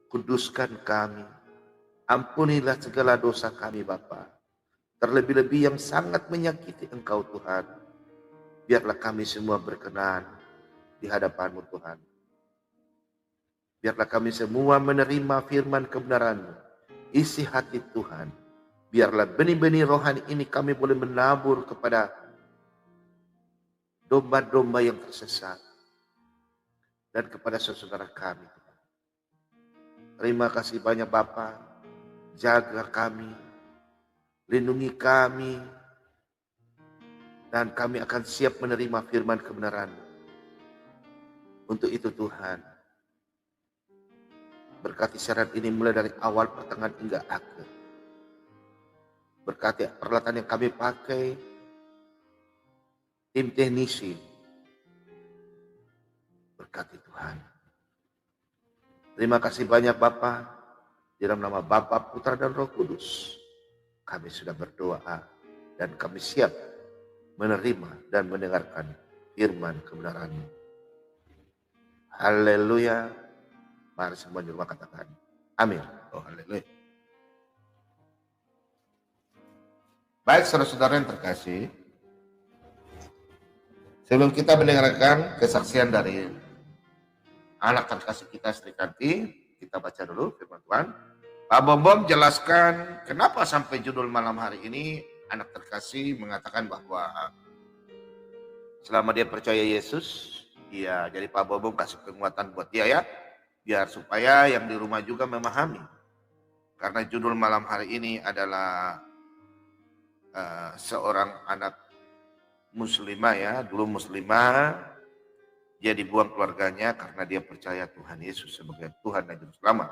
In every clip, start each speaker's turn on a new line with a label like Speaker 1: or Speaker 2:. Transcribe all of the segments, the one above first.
Speaker 1: Kuduskan kami. Ampunilah segala dosa kami Bapa. Terlebih-lebih yang sangat menyakiti Engkau Tuhan. Biarlah kami semua berkenan di hadapan-Mu Tuhan. Biarlah kami semua menerima firman kebenaran-Mu. Isi hati Tuhan. Biarlah benih-benih rohani ini kami boleh menabur kepada domba-domba yang tersesat. Dan kepada saudara kami. Terima kasih banyak Bapa. Jaga kami. Lindungi kami. Dan kami akan siap menerima firman kebenaran. Untuk itu Tuhan. Berkati syarat ini mulai dari awal, pertengahan hingga akhir. Berkati peralatan yang kami pakai. Tim teknisi. Berkati Tuhan. Terima kasih banyak Bapa. Di dalam nama Bapa, Putra dan Roh Kudus. Kami sudah berdoa. Dan kami siap menerima dan mendengarkan firman kebenaran-Mu. Haleluya. Mari semua di rumah katakan. Amin. Oh haleluya. Baik saudara-saudara yang terkasih. Sebelum kita mendengarkan kesaksian dari anak terkasih kita Sri Kanti, kita baca dulu firman Tuhan. Pak Bom jelaskan kenapa sampai judul malam hari ini anak terkasih mengatakan bahwa selama dia percaya Yesus, ya jadi Pak Bom kasih penguatan buat dia ya, biar supaya yang di rumah juga memahami. Karena judul malam hari ini adalah seorang anak muslimah ya, dulu muslimah, dia dibuang keluarganya karena dia percaya Tuhan Yesus sebagai Tuhan dan Juru Selamat.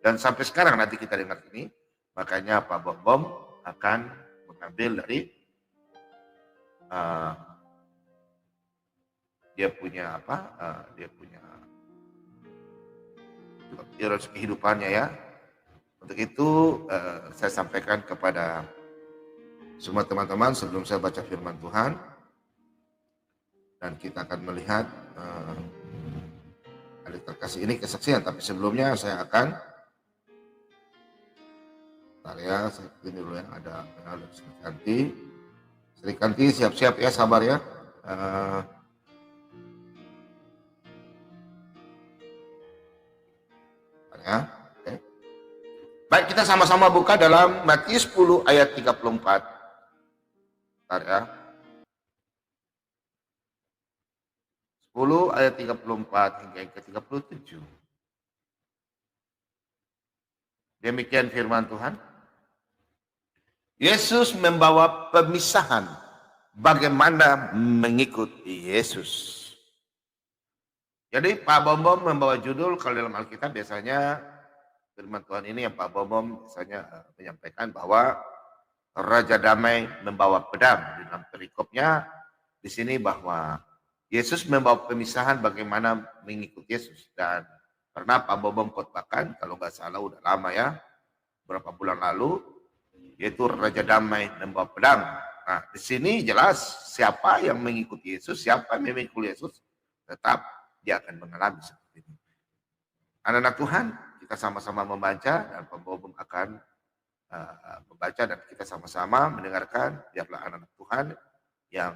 Speaker 1: Dan sampai sekarang nanti kita dengar ini, makanya Pak Bom akan mengambil dari dia punya apa? Dia punya kehidupannya ya. Untuk itu saya sampaikan kepada semua teman-teman sebelum saya baca firman Tuhan. Dan kita akan melihat adik terkasih ini kesaksian. Tapi sebelumnya saya akan saya ini dulu ya, ada Sri Kanti. Sri Kanti siap-siap ya, sabar ya. Okay. Baik, kita sama-sama buka dalam Matius 10 ayat 34. Bentar ya. 10 ayat 34 hingga yang ke-37. Demikian firman Tuhan. Yesus membawa pemisahan bagaimana mengikut Yesus. Jadi Pak Bom membawa judul, kalau dalam Alkitab biasanya firman Tuhan ini yang Pak Bom biasanya menyampaikan bahwa Raja Damai membawa pedang. Di dalam perikopnya di sini bahwa Yesus membawa pemisahan bagaimana mengikut Yesus. Dan pernah Pak Bom khotbahkan, kalau nggak salah udah lama ya, beberapa bulan lalu, yaitu Raja Damai membawa pedang. Nah, di sini jelas siapa yang mengikuti Yesus, siapa yang memikul Yesus, tetap dia akan mengalami seperti ini. Anak-anak Tuhan, kita sama-sama membaca dan Pak Bom akan membaca dan kita sama-sama mendengarkan. Biarlah anak-anak Tuhan yang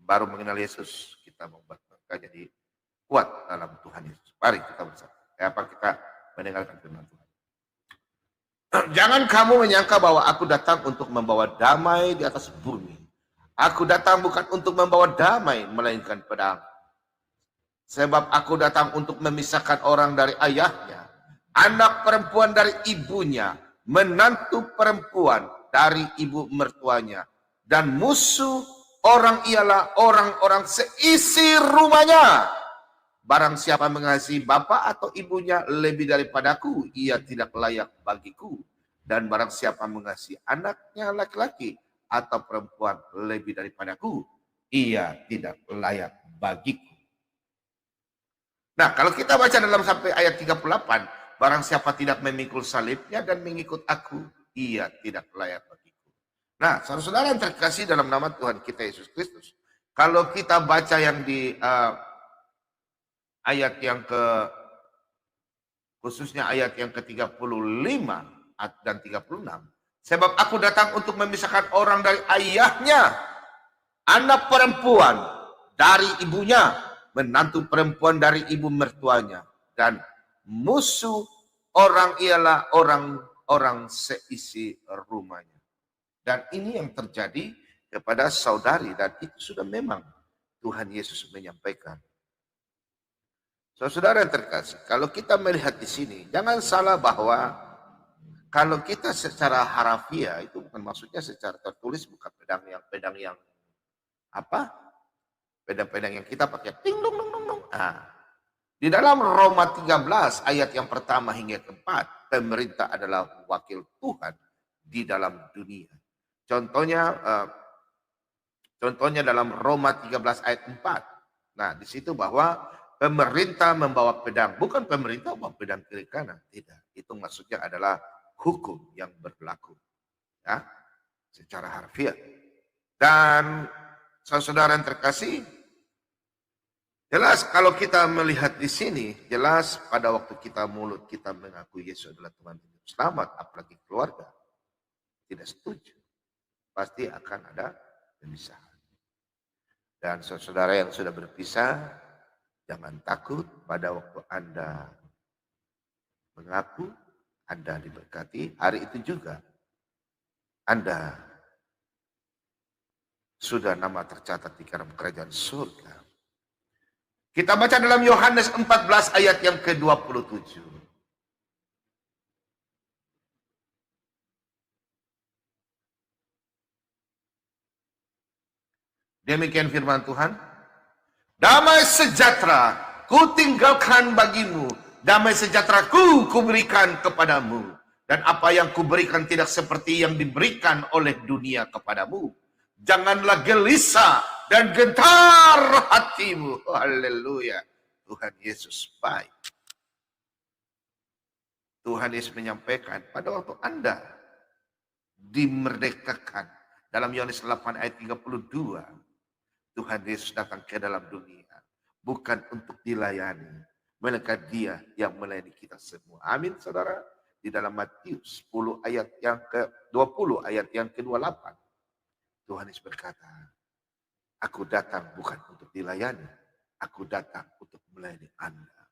Speaker 1: baru mengenal Yesus, kita membuat mereka jadi kuat dalam Tuhan Yesus. Mari kita bersama. Kita mendengarkan firman Tuhan. Jangan kamu menyangka bahwa aku datang untuk membawa damai di atas bumi. Aku datang bukan untuk membawa damai, melainkan pedang. Sebab aku datang untuk memisahkan orang dari ayahnya, anak perempuan dari ibunya, menantu perempuan dari ibu mertuanya, dan musuh orang ialah orang-orang seisi rumahnya. Barang siapa mengasihi bapa atau ibunya lebih daripadaku, ia tidak layak bagiku. Dan barang siapa mengasihi anaknya laki-laki atau perempuan lebih daripadaku, ia tidak layak bagiku. Nah, kalau kita baca dalam sampai ayat 38, barang siapa tidak memikul salibnya dan mengikut aku, ia tidak layak bagiku. Nah, saudara-saudara yang terkasih dalam nama Tuhan kita Yesus Kristus, kalau kita baca yang di ayat yang khususnya ayat yang ke-35 dan 36. Sebab aku datang untuk memisahkan orang dari ayahnya, anak perempuan dari ibunya, menantu perempuan dari ibu mertuanya, dan musuh orang ialah orang-orang seisi rumahnya. Dan ini yang terjadi kepada saudari, dan itu sudah memang Tuhan Yesus menyampaikan. Saudara yang terkasih, kalau kita melihat di sini, jangan salah bahwa kalau kita secara harafiah, itu bukan maksudnya secara tertulis, bukan pedang yang apa? Pedang-pedang yang kita pakai ting dong dong dong dong. Nah, di dalam Roma 13 ayat yang pertama hingga keempat, pemerintah adalah wakil Tuhan di dalam dunia. Contohnya dalam Roma 13 ayat 4. Nah, di situ bahwa pemerintah membawa pedang, bukan pemerintah membawa pedang kiri kanan, tidak. Itu maksudnya adalah hukum yang berlaku, ya, secara harfiah. Dan saudara yang terkasih, jelas kalau kita melihat di sini, jelas pada waktu mulut kita mengaku Yesus adalah Tuhan dan Juru Selamat, apalagi keluarga tidak setuju, pasti akan ada pemisahan. Dan saudara yang sudah berpisah, jangan takut pada waktu Anda mengaku, Anda diberkati, hari itu juga Anda sudah nama tercatat di dalam kerajaan surga. Kita baca dalam Yohanes 14 ayat yang ke-27. Demikian firman Tuhan. Damai sejahtera ku tinggalkan bagimu, damai sejahtera ku berikan kepadamu. Dan apa yang kuberikan tidak seperti yang diberikan oleh dunia kepadamu. Janganlah gelisah dan gentar hatimu. Haleluya. Tuhan Yesus baik. Tuhan Yesus menyampaikan pada waktu Anda dimerdekakan. Dalam Yohanes 8 ayat 32. Tuhan Yesus datang ke dalam dunia. Bukan untuk dilayani. Melainkan Dia yang melayani kita semua. Amin saudara. Di dalam Matius 10 ayat yang ke-20 ayat yang ke-28. Tuhan Yesus berkata, aku datang bukan untuk dilayani. Aku datang untuk melayani Anda.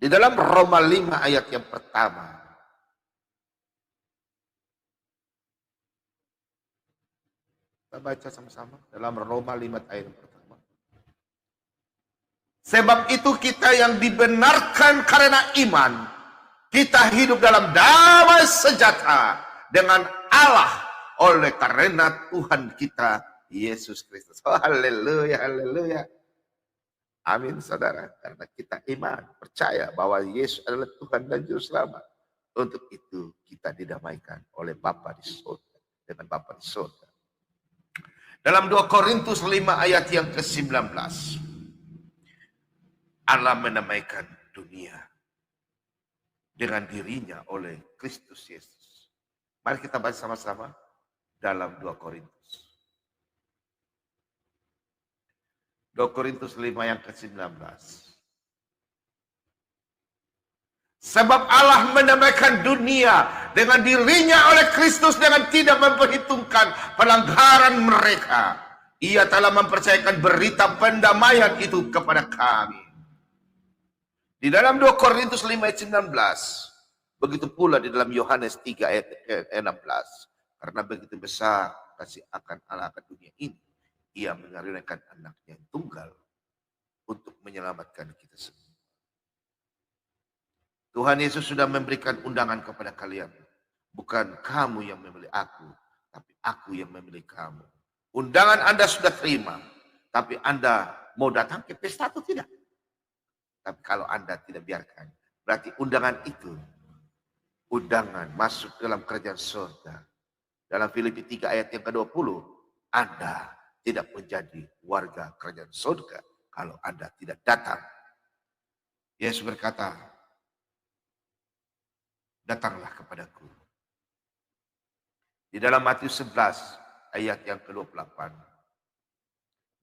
Speaker 1: Di dalam Roma 5 ayat yang pertama. Kita baca sama-sama dalam Roma 5 ayat yang pertama. Sebab itu kita yang dibenarkan karena iman, kita hidup dalam damai sejahtera dengan Allah oleh karena Tuhan kita Yesus Kristus. Oh, haleluya, haleluya. Amin saudara. Karena kita iman, percaya bahwa Yesus adalah Tuhan dan Juru Selamat. Untuk itu kita didamaikan oleh Bapa di surga, dengan Bapa di surga. Dalam 2 Korintus 5 ayat yang ke-19. Allah menamaikan dunia dengan dirinya oleh Kristus Yesus. Mari kita baca sama-sama dalam 2 Korintus. 2 Korintus 5 yang ke-19. Sebab Allah mendamaikan dunia dengan dirinya oleh Kristus dengan tidak memperhitungkan pelanggaran mereka. Ia telah mempercayakan berita pendamaian itu kepada kami. Di dalam 2 Korintus 5 ayat 19. Begitu pula di dalam Yohanes 3 ayat 16. Karena begitu besar kasih akan Allah akan dunia ini. Ia mengaruniakan anaknya yang tunggal untuk menyelamatkan kita semua. Tuhan Yesus sudah memberikan undangan kepada kalian. Bukan kamu yang memilih aku, tapi aku yang memilih kamu. Undangan Anda sudah terima, tapi Anda mau datang ke pesta atau tidak? Tapi kalau Anda tidak biarkan, berarti undangan itu, undangan masuk dalam kerajaan surga. Dalam Filipi 3 ayat yang ke-20, Anda tidak menjadi warga kerajaan surga kalau Anda tidak datang. Yesus berkata, datanglah kepadaku. Di dalam Matius 11 ayat yang ke-28.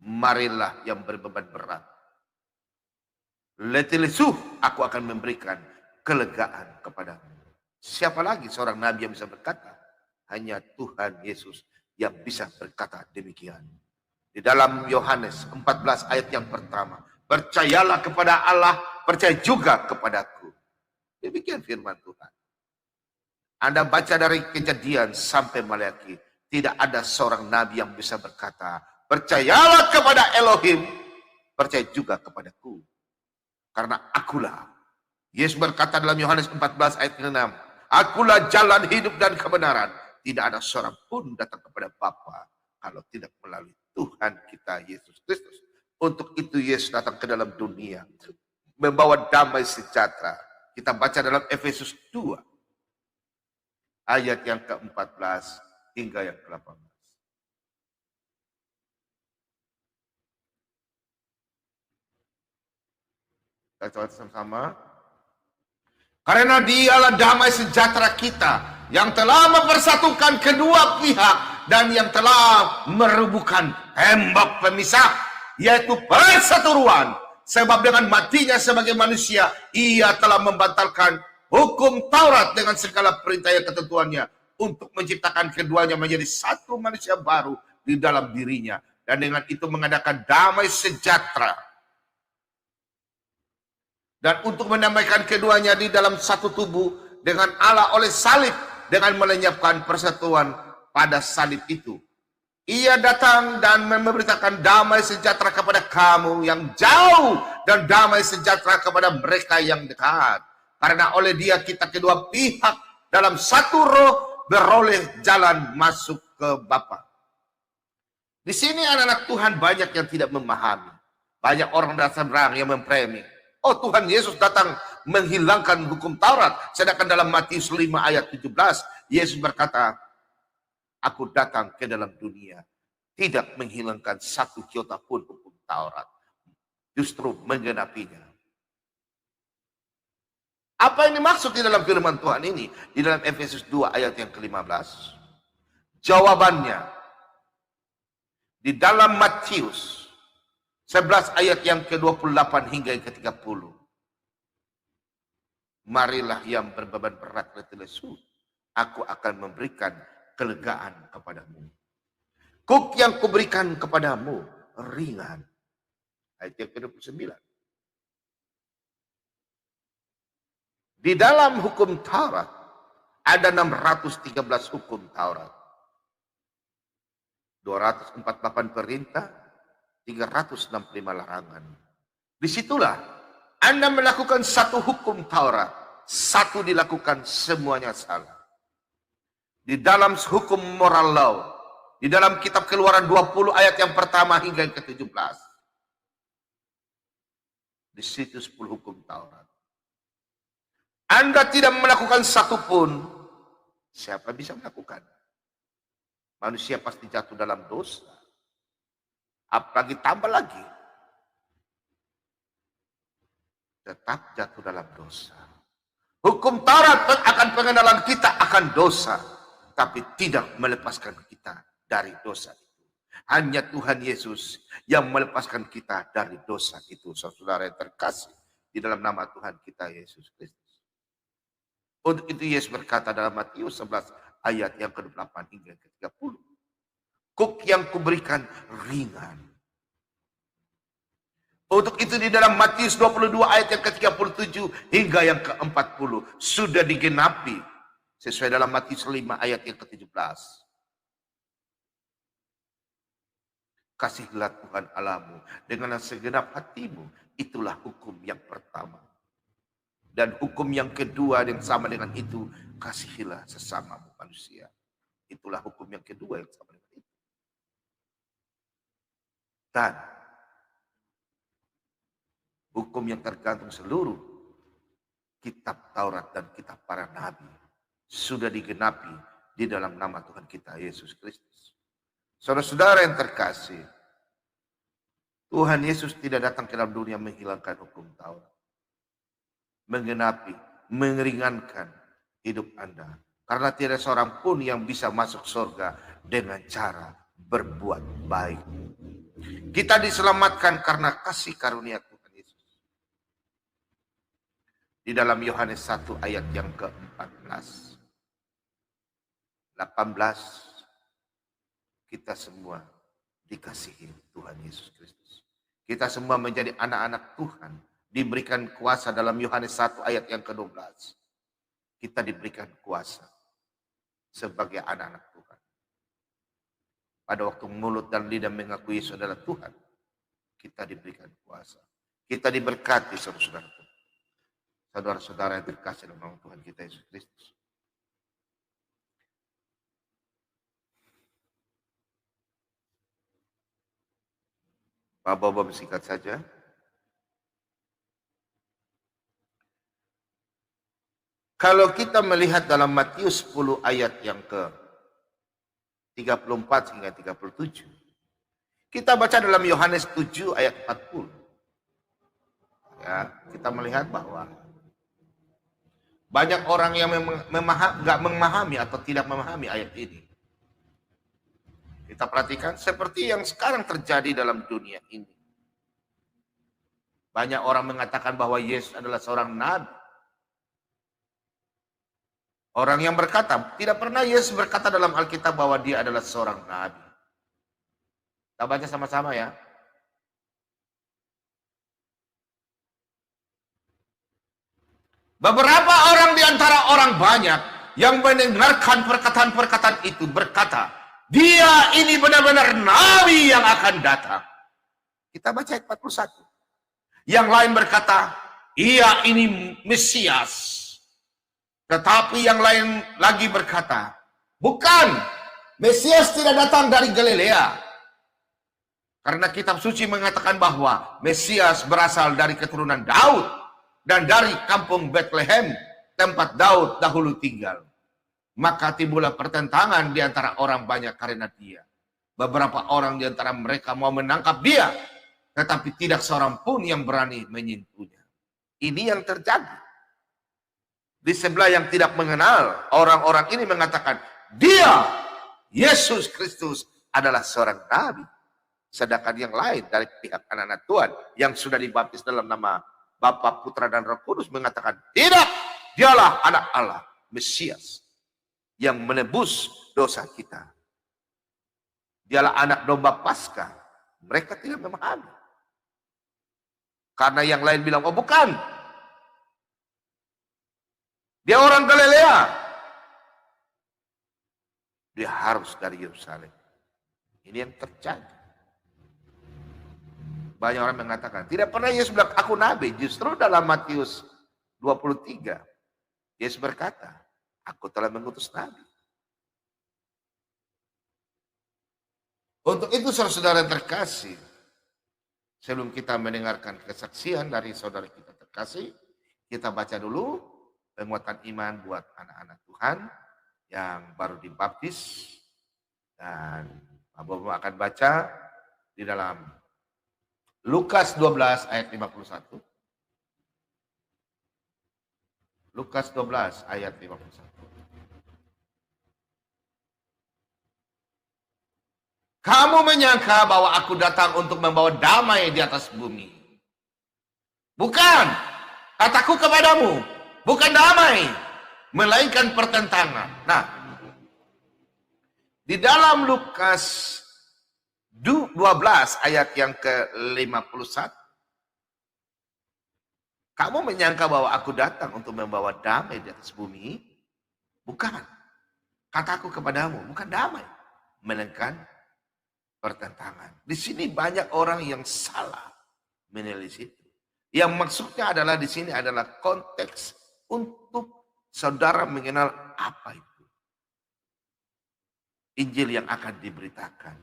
Speaker 1: Marilah yang berbeban berat. Letelesuh, aku akan memberikan kelegaan kepadamu. Siapa lagi seorang nabi yang bisa berkata? Hanya Tuhan Yesus yang bisa berkata demikian. Di dalam Yohanes 14 ayat yang pertama, percayalah kepada Allah, percaya juga kepadaku. Demikian firman Tuhan. Anda baca dari Kejadian sampai Maleakhi, tidak ada seorang nabi yang bisa berkata, percayalah kepada Elohim, percaya juga kepadaku. Karena akulah. Yesus berkata dalam Yohanes 14 ayat 6, akulah jalan hidup dan kebenaran. Tidak ada seorang pun datang kepada Bapa kalau tidak melalui Tuhan kita Yesus Kristus. Untuk itu Yesus datang ke dalam dunia, membawa damai sejahtera. Kita baca dalam Efesus 2 ayat yang ke-14 hingga yang ke-18. Kita coba sama-sama. Karena dialah damai sejahtera kita yang telah mempersatukan kedua pihak dan yang telah merubuhkan tembok pemisah, yaitu perseteruan. Sebab dengan matinya sebagai manusia, ia telah membatalkan hukum Taurat dengan segala perintah yang ketentuannya untuk menciptakan keduanya menjadi satu manusia baru di dalam dirinya. Dan dengan itu mengadakan damai sejahtera. Dan untuk menambahkan keduanya di dalam satu tubuh dengan Allah oleh salib, dengan melenyapkan persatuan pada salib itu. Ia datang dan memberitakan damai sejahtera kepada kamu yang jauh dan damai sejahtera kepada mereka yang dekat. Karena oleh dia kita kedua pihak dalam satu roh beroleh jalan masuk ke Bapa. Di sini anak-anak Tuhan banyak yang tidak memahami. Banyak orang dasar berang yang mempremi. Oh, Tuhan Yesus datang menghilangkan hukum Taurat. Sedangkan dalam Matius 5 ayat 17, Yesus berkata, aku datang ke dalam dunia, tidak menghilangkan satu iota pun hukum Taurat. Justru menggenapinya. Apa yang dimaksud di dalam firman Tuhan ini? Di dalam Efesus 2 ayat yang ke-15. Jawabannya, di dalam Matius 11 ayat yang ke-28 hingga yang ke-30. Marilah yang berbeban berat letih lesu, aku akan memberikan kelegaan kepadamu. Kuk yang kuberikan kepadamu ringan. Ayat yang ke-29. Di dalam hukum Taurat ada 613 hukum Taurat. 248 perintah, 365 larangan. Disitulah Anda melakukan satu hukum Taurat, satu dilakukan semuanya salah. Di dalam hukum moral law, di dalam kitab Keluaran 20 ayat yang pertama hingga yang ke-17. Di situ 10 hukum Taurat. Anda tidak melakukan satu pun, siapa bisa melakukan? Manusia pasti jatuh dalam dosa. Apalagi tambah lagi, tetap jatuh dalam dosa. Hukum Taurat akan pengenalan kita akan dosa, tapi tidak melepaskan kita dari dosa itu. Hanya Tuhan Yesus yang melepaskan kita dari dosa itu, saudara yang terkasih di dalam nama Tuhan kita Yesus Kristus. Untuk itu Yesus berkata dalam Matius 11 ayat yang ke-8 hingga ke-30. Kuk yang kuberikan ringan. Untuk itu di dalam Matius 22 ayat yang ke-37 hingga yang ke-40 sudah digenapi sesuai dalam Matius 5 ayat yang ke-17. Kasihilah Tuhan Allahmu dengan segenap hatimu, itulah hukum yang pertama. Dan hukum yang kedua yang sama dengan itu, kasihilah sesamamu manusia. Itulah hukum yang kedua yang sama dengan itu. Dan hukum yang tergantung seluruh kitab Taurat dan kitab para nabi sudah digenapi di dalam nama Tuhan kita Yesus Kristus. Saudara-saudara yang terkasih, Tuhan Yesus tidak datang ke dalam dunia menghilangkan hukum Taurat, menggenapi, meringankan hidup Anda. Karena tidak seorang pun yang bisa masuk surga dengan cara berbuat baik. Kita diselamatkan karena kasih karunia Tuhan Yesus. Di dalam Yohanes 1 ayat yang ke-14. 18, kita semua dikasihi Tuhan Yesus Kristus. Kita semua menjadi anak-anak Tuhan. Diberikan kuasa dalam Yohanes 1 ayat yang ke-12. Kita diberikan kuasa sebagai anak-anak Tuhan. Pada waktu mulut dan lidah mengakui Yesus adalah Tuhan, kita diberikan kuasa. Kita diberkati, saudara-saudara. Saudara-saudara yang terkasih dalam nama Tuhan kita Yesus Kristus. Bapak-bapak singkat saja. Kalau kita melihat dalam Matius 10 ayat yang ke 34 hingga 37. Kita baca dalam Yohanes 7 ayat 40. Ya, kita melihat bahwa banyak orang yang nggak memahami atau tidak memahami ayat ini. Kita perhatikan seperti yang sekarang terjadi dalam dunia ini. Banyak orang mengatakan bahwa Yesus adalah seorang nabi. Orang yang berkata, tidak pernah Yesus berkata dalam Alkitab bahwa dia adalah seorang nabi. Kita baca sama-sama ya. Beberapa orang di antara orang banyak yang mendengarkan perkataan-perkataan itu berkata, dia ini benar-benar nabi yang akan datang. Kita baca ayat 41. Yang lain berkata, ia ini Mesias. Tetapi yang lain lagi berkata, bukan, Mesias tidak datang dari Galilea. Karena kitab suci mengatakan bahwa Mesias berasal dari keturunan Daud dan dari kampung Bethlehem, tempat Daud dahulu tinggal. Maka timbullah pertentangan di antara orang banyak karena dia. Beberapa orang di antara mereka mau menangkap dia, tetapi tidak seorang pun yang berani menyentuhnya. Ini yang terjadi. Di sebelah yang tidak mengenal, orang-orang ini mengatakan, dia, Yesus Kristus adalah seorang nabi. Sedangkan yang lain dari pihak anak-anak Tuhan yang sudah dibaptis dalam nama Bapa, Putra, dan Roh Kudus mengatakan, tidak, dialah anak Allah, Mesias, yang menebus dosa kita. Dialah anak domba Paskah. Mereka tidak memahami. Karena yang lain bilang, oh bukan, dia orang Galilea. Dia harus dari Yerusalem. Ini yang terjadi. Banyak orang mengatakan, tidak pernah Yesus bilang, aku nabi. Justru dalam Matius 23, Yesus berkata, aku telah mengutus nabi. Untuk itu saudara-saudara terkasih, sebelum kita mendengarkan kesaksian dari saudara kita terkasih, kita baca dulu penguatan iman buat anak-anak Tuhan yang baru dibaptis. Dan Bapak akan baca di dalam Lukas 12 ayat 51. Lukas 12 ayat 51. Kamu menyangka bahwa aku datang untuk membawa damai di atas bumi. Bukan, kataku kepadamu, bukan damai, melainkan pertentangan. Nah, di dalam Lukas 12 ayat yang ke-51. Kamu menyangka bahwa aku datang untuk membawa damai di atas bumi? Bukan. Kataku kepadamu, bukan damai, melainkan pertentangan. Di sini banyak orang yang salah menilai situ. Yang maksudnya adalah di sini adalah konteks untuk saudara mengenal apa itu Injil yang akan diberitakan.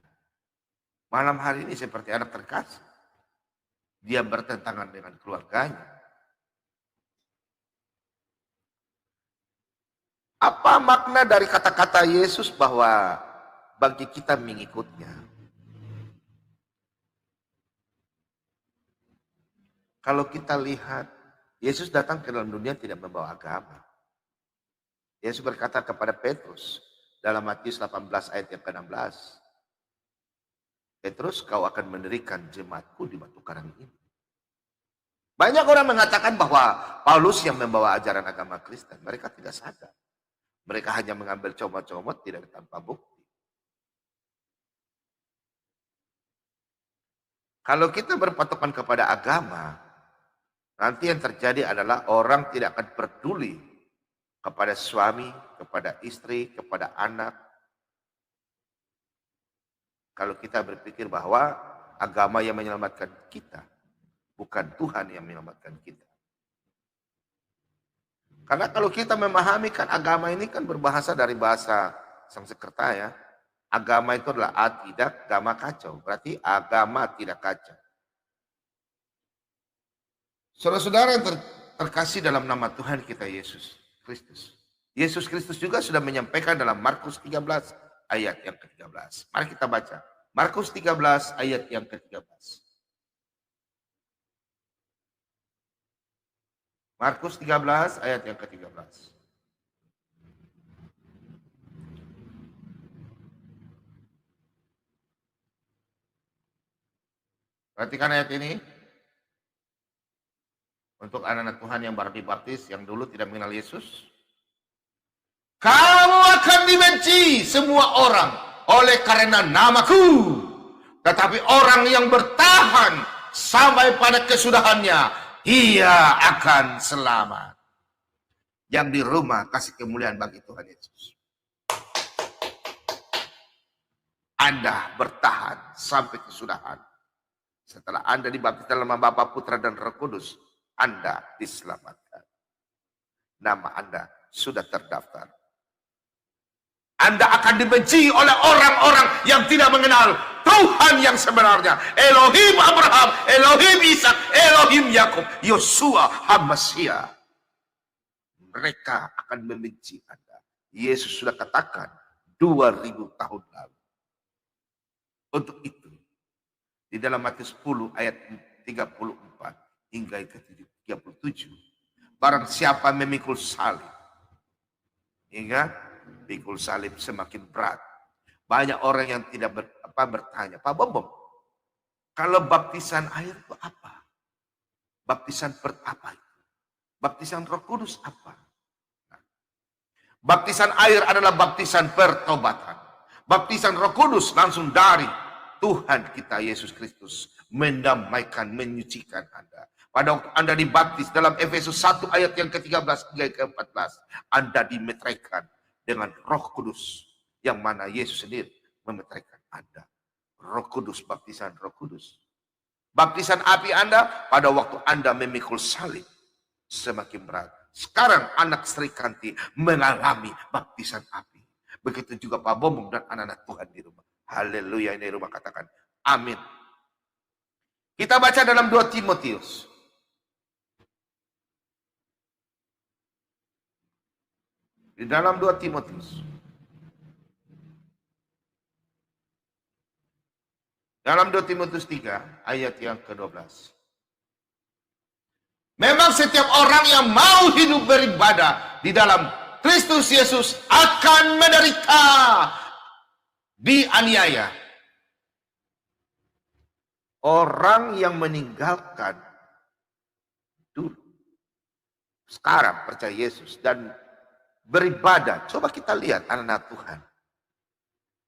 Speaker 1: Malam hari ini seperti anak terkasih. Dia bertentangan dengan keluarganya. Apa makna dari kata-kata Yesus bahwa bagi kita mengikutnya? Kalau kita lihat, Yesus datang ke dalam dunia tidak membawa agama. Yesus berkata kepada Petrus dalam Matius 18 ayat yang ke-16. Petrus, kau akan mendirikan jemaatku di batu karang ini. Banyak orang mengatakan bahwa Paulus yang membawa ajaran agama Kristen. Mereka tidak sadar. Mereka hanya mengambil comot-comot tidak tanpa bukti. Kalau kita berpatokan kepada agama, nanti yang terjadi adalah orang tidak akan peduli kepada suami, kepada istri, kepada anak. Kalau kita berpikir bahwa agama yang menyelamatkan kita, bukan Tuhan yang menyelamatkan kita. Karena kalau kita memahami kan agama ini kan berbahasa dari bahasa Sanskerta ya. Agama itu adalah tidak, agama kacau. Berarti agama tidak kacau. Saudara-saudara yang terkasih dalam nama Tuhan kita Yesus Kristus. Yesus Kristus juga sudah menyampaikan dalam Markus 13 ayat yang ke-13. Mari kita baca. Markus 13 ayat yang ke-13. Markus 13 ayat yang ke-13. Perhatikan ayat ini. Untuk anak-anak Tuhan yang baru dibaptis, yang dulu tidak mengenal Yesus. Kamu akan dibenci semua orang oleh karena namaku. Tetapi orang yang bertahan sampai pada kesudahannya, ia akan selamat. Yang di rumah kasih kemuliaan bagi Tuhan Yesus. Anda bertahan sampai kesudahan. Setelah Anda dibaptis dalam nama Bapa, Putra, dan Roh Kudus, Anda diselamatkan. Nama Anda sudah terdaftar. Anda akan dibenci oleh orang-orang yang tidak mengenal Tuhan yang sebenarnya. Elohim Abraham, Elohim Ishak, Elohim Yakub, Yosua HaMashiach. Mereka akan membenci Anda. Yesus sudah katakan 2000 tahun lalu. Untuk itu, di dalam Matius 10 ayat 34 hingga ke 37, barang siapa memikul salib, ingat, pikul salib semakin berat. Banyak orang yang tidak bertanya, Pak Bombom, kalau baptisan air itu apa? Baptisan apa itu? Baptisan Roh Kudus apa? Nah, baptisan air adalah baptisan pertobatan. Baptisan Roh Kudus langsung dari Tuhan kita Yesus Kristus mendamaikan, menyucikan Anda. Pada waktu Anda dibaptis dalam Efesus 1 ayat yang ke-13 hingga ke-14, Anda dimeteraikan dengan Roh Kudus, yang mana Yesus sendiri memeteraikan Anda. Roh Kudus, baptisan Roh Kudus. Baptisan api Anda pada waktu Anda memikul salib semakin berat. Sekarang anak Sri Kanti mengalami baptisan api. Begitu juga Pak Bombong dan anak-anak Tuhan di rumah. Haleluya, ini rumah katakan amin. Kita baca dalam 2 Timotius. Di dalam 2 Timotius. Dalam 2 Timotius 3 ayat yang ke-12. Memang setiap orang yang mau hidup beribadah di dalam Kristus Yesus akan menderita, dianiaya. Orang yang meninggalkan dulu, sekarang percaya Yesus dan beribadah. Coba kita lihat anak-anak Tuhan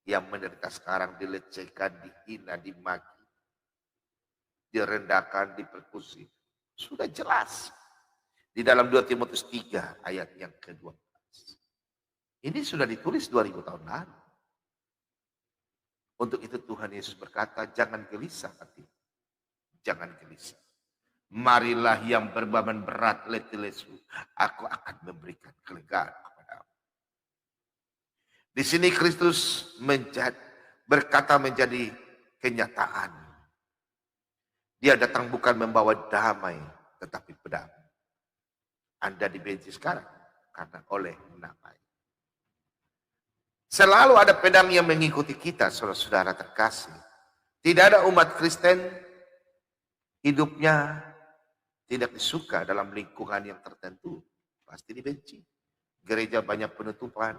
Speaker 1: yang menderita sekarang, dilecehkan, dihina, dimaki, direndahkan, dipersekusi. Sudah jelas di dalam 2 Timotius 3 ayat yang ke-12. Ini sudah ditulis 2000 tahun lalu. Untuk itu Tuhan Yesus berkata, jangan gelisah hati. Jangan gelisah. Marilah yang berbeban berat, letih lesu, aku akan memberikan kelegaan kepadamu. Di sini Kristus berkata menjadi kenyataan. Dia datang bukan membawa damai, tetapi pedang. Anda dibenci sekarang karena oleh nama. Selalu ada pedang yang mengikuti kita, saudara-saudara terkasih. Tidak ada umat Kristen hidupnya tidak disuka dalam lingkungan yang tertentu. Pasti dibenci. Gereja banyak penutupan.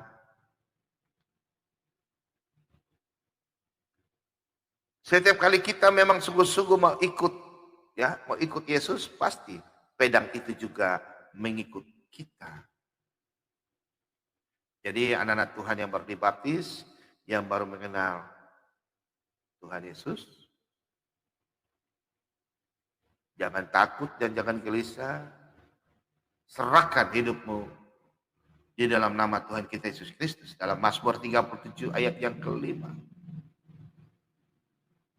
Speaker 1: Setiap kali kita memang sungguh-sungguh mau ikut ya, mau ikut Yesus pasti pedang itu juga mengikut kita. Jadi anak-anak Tuhan yang baru dibaptis, yang baru mengenal Tuhan Yesus, jangan takut dan jangan gelisah. Serahkan hidupmu di dalam nama Tuhan kita Yesus Kristus. Dalam Mazmur 37 ayat yang kelima.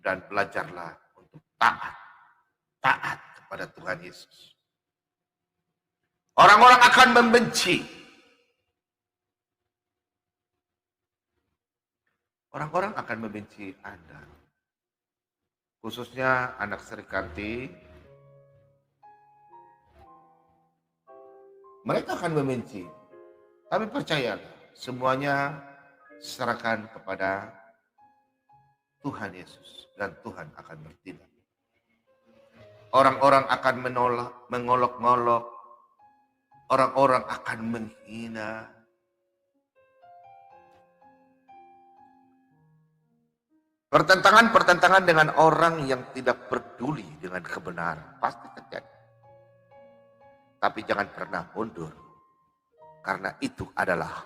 Speaker 1: Dan belajarlah untuk taat kepada Tuhan Yesus. Orang-orang akan membenci. Orang-orang akan membenci Anda. Khususnya anak Sri Kandi. Mereka akan membenci. Tapi percayalah, semuanya serahkan kepada Tuhan Yesus. Dan Tuhan akan bertindak. Orang-orang akan menolak, mengolok-ngolok. Orang-orang akan menghina. Pertentangan-pertentangan dengan orang yang tidak peduli dengan kebenaran pasti terjadi. Tapi jangan pernah mundur. Karena itu adalah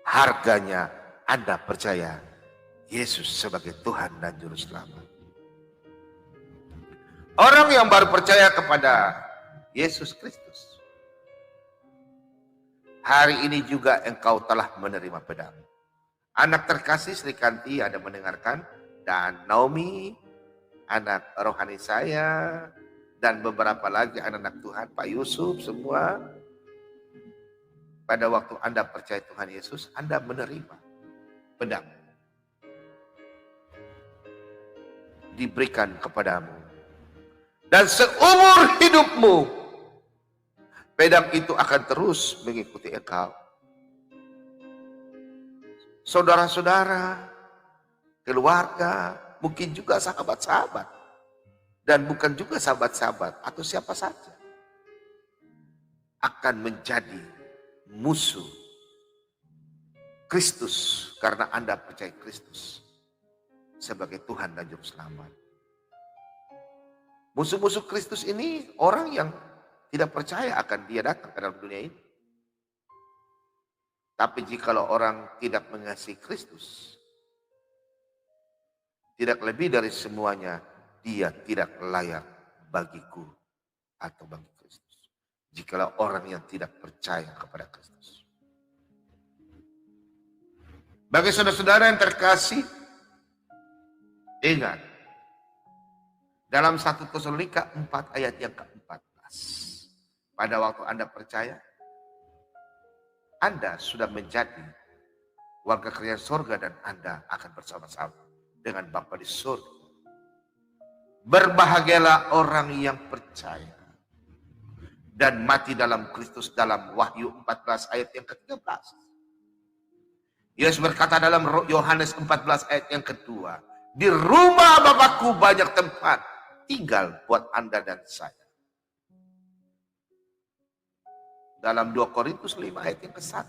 Speaker 1: harganya Anda percaya Yesus sebagai Tuhan dan Juru Selamat. Orang yang baru percaya kepada Yesus Kristus, hari ini juga engkau telah menerima pedang. Anak terkasih Sri Kanti ada mendengarkan, dan Naomi, anak rohani saya, dan beberapa lagi anak-anak Tuhan, Pak Yusuf, semua. Pada waktu Anda percaya Tuhan Yesus, Anda menerima pedang. Diberikan kepadamu. Dan seumur hidupmu, pedang itu akan terus mengikuti engkau. Saudara-saudara, keluarga, mungkin juga sahabat-sahabat. Dan bukan juga sahabat-sahabat atau siapa saja. Akan menjadi musuh Kristus karena Anda percaya Kristus sebagai Tuhan dan Juru Selamat. Musuh-musuh Kristus ini orang yang tidak percaya akan dia datang ke dalam dunia ini. Tapi jikalau orang tidak mengasihi Kristus, tidak lebih dari semuanya, dia tidak layak bagiku atau bagi Kristus. Jikalau orang yang tidak percaya kepada Kristus. Bagi saudara-saudara yang terkasih, ingat, dalam 1 Tesalonika 4 ayat yang ke-14. Pada waktu Anda percaya, Anda sudah menjadi warga kerajaan surga dan Anda akan bersama-sama dengan Bapa di surga. Berbahagialah orang yang percaya dan mati dalam Kristus, dalam Wahyu 14 ayat yang ke-13. Yesus berkata dalam Yohanes 14 ayat yang kedua, di rumah Bapakku banyak tempat tinggal buat Anda dan saya. Dalam 2 Korintus 5 ayat yang ke-1.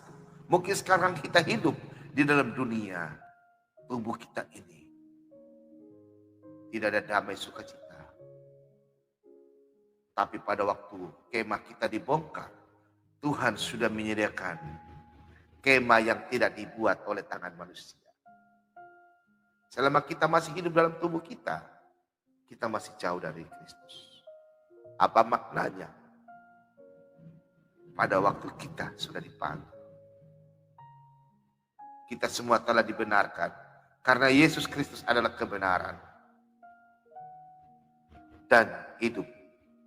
Speaker 1: Mungkin sekarang kita hidup di dalam dunia, tubuh kita ini tidak ada damai sukacita. Tapi pada waktu kemah kita dibongkar, Tuhan sudah menyediakan kemah yang tidak dibuat oleh tangan manusia. Selama kita masih hidup dalam tubuh kita masih jauh dari Kristus. Apa maknanya? Pada waktu kita sudah dipanggil, kita semua telah dibenarkan karena Yesus Kristus adalah kebenaran dan hidup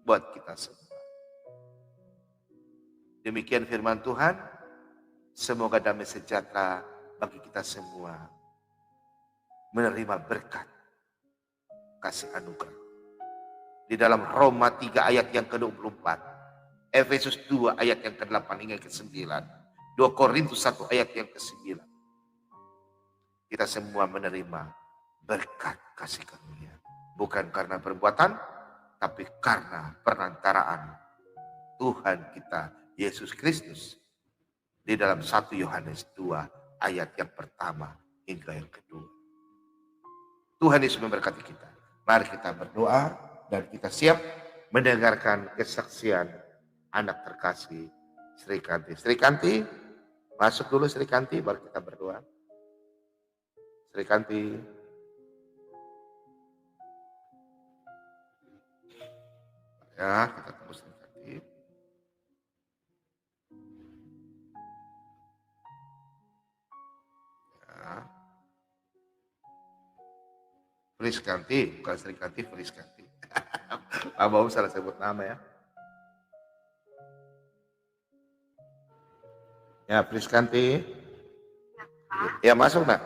Speaker 1: buat kita semua. Demikian firman Tuhan. Semoga damai sejahtera bagi kita semua. Menerima berkat kasih anugerah. Di dalam Roma 3 ayat yang ke-24. Efesus 2 ayat yang ke-8 hingga ke-9. 2 Korintus 1 ayat yang ke-9. Kita semua menerima berkat kasih karunia. Bukan karena perbuatan, tapi karena perantaraan Tuhan kita Yesus Kristus. Di dalam 1 Yohanes 2 ayat yang pertama hingga yang kedua. Tuhan Yesus memberkati kita. Mari kita berdoa dan kita siap mendengarkan kesaksian anak terkasih Sri Kanti. Sri Kanti, masuk dulu Sri Kanti, baru kita berdoa. Sri Kanti. Ya, kita tunggu Sri Kanti. Ya. Friskanti, bukan Sri Kanti, Friskanti. Pak Bau salah sebut nama ya. Ya, Friskanti. Ya, masuk nak.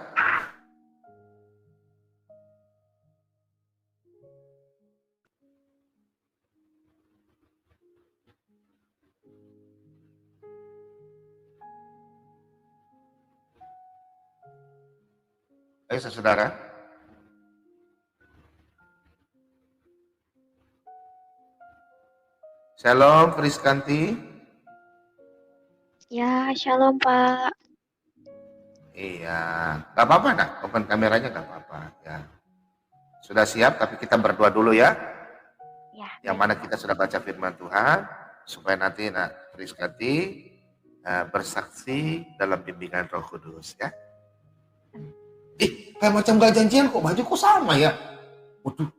Speaker 1: Ayo saudara. Shalom Friskanti.
Speaker 2: Ya, shalom Pak.
Speaker 1: Iya, gak apa-apa nak, open kameranya gak apa-apa ya. Sudah siap, tapi kita berdoa dulu ya.
Speaker 2: Ya.
Speaker 1: Yang mana kita sudah baca firman Tuhan, supaya nanti nak Friskanti bersaksi dalam bimbingan Roh Kudus ya. Kayak macam gak janjian kok, baju kok sama ya. Waduh.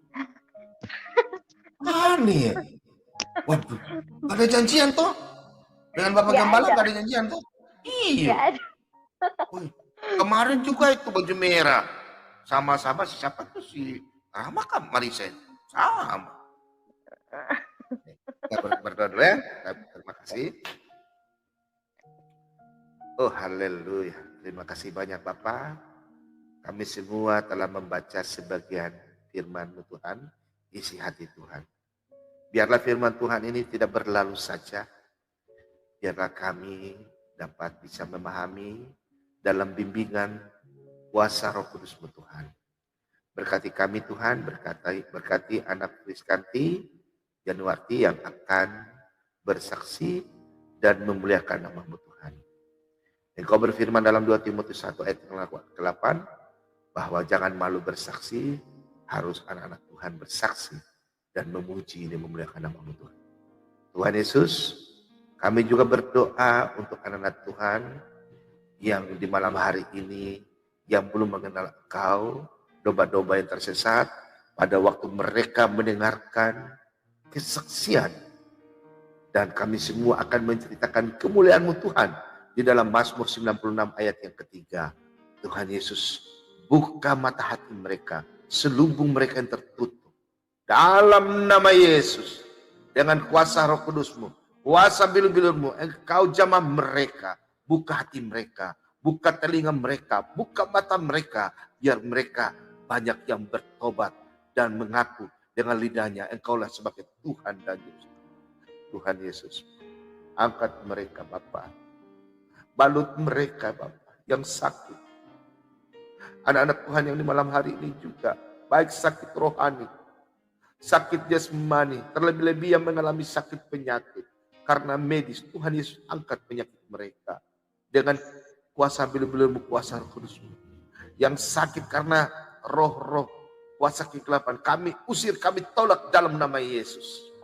Speaker 1: Aneh ya. Waduh, gak ada janjian toh. Dengan Bapak Gembala gak ada janjian toh. Iya. Wih, kemarin juga itu baju merah. Sama-sama siapa tuh si Rama kan Marisen. Sama. Kita berdoa dulu ya. Terima kasih. Oh haleluya. Terima kasih banyak Bapak. Kami semua telah membaca sebagian firman Tuhan. Isi hati Tuhan. Biarlah firman Tuhan ini tidak berlalu saja. Biarlah kami dapat bisa memahami dalam bimbingan kuasa Roh Kudus Tuhan. Berkati kami Tuhan, berkati anak Friskanti Januarti yang akan bersaksi dan memuliakan nama-Mu Tuhan. Engkau berfirman dalam 2 Timotius 1 ayat ke-8 bahwa jangan malu bersaksi, harus anak-anak Tuhan bersaksi dan memuji dan memuliakan nama-Mu Tuhan. Tuhan Yesus, kami juga berdoa untuk anak-anak Tuhan yang di malam hari ini yang belum mengenal Engkau, domba-domba yang tersesat, pada waktu mereka mendengarkan kesaksian. Dan kami semua akan menceritakan kemuliaan-Mu Tuhan di dalam Mazmur 96 ayat yang ketiga. Tuhan Yesus, buka mata hati mereka, selubung mereka yang tertutup. Dalam nama Yesus, dengan kuasa Roh Kudus-Mu, kuasa bilur-bilur-Mu, Engkau jamah mereka, buka hati mereka, buka telinga mereka, buka mata mereka, biar mereka banyak yang bertobat dan mengaku dengan lidahnya, Engkaulah sebagai Tuhan dan Yesus. Tuhan Yesus, angkat mereka Bapa, balut mereka Bapa yang sakit. Anak-anak Tuhan yang di malam hari ini juga, baik sakit rohani, sakit jasmani, terlebih-lebih yang mengalami sakit penyakit. Karena medis, Tuhan Yesus angkat penyakit mereka. Dengan kuasa bilur-bilur-Mu, kuasa Roh Kudus-Mu. Yang sakit karena roh-roh, kuasa kegelapan, kami usir, kami tolak dalam nama Yesus.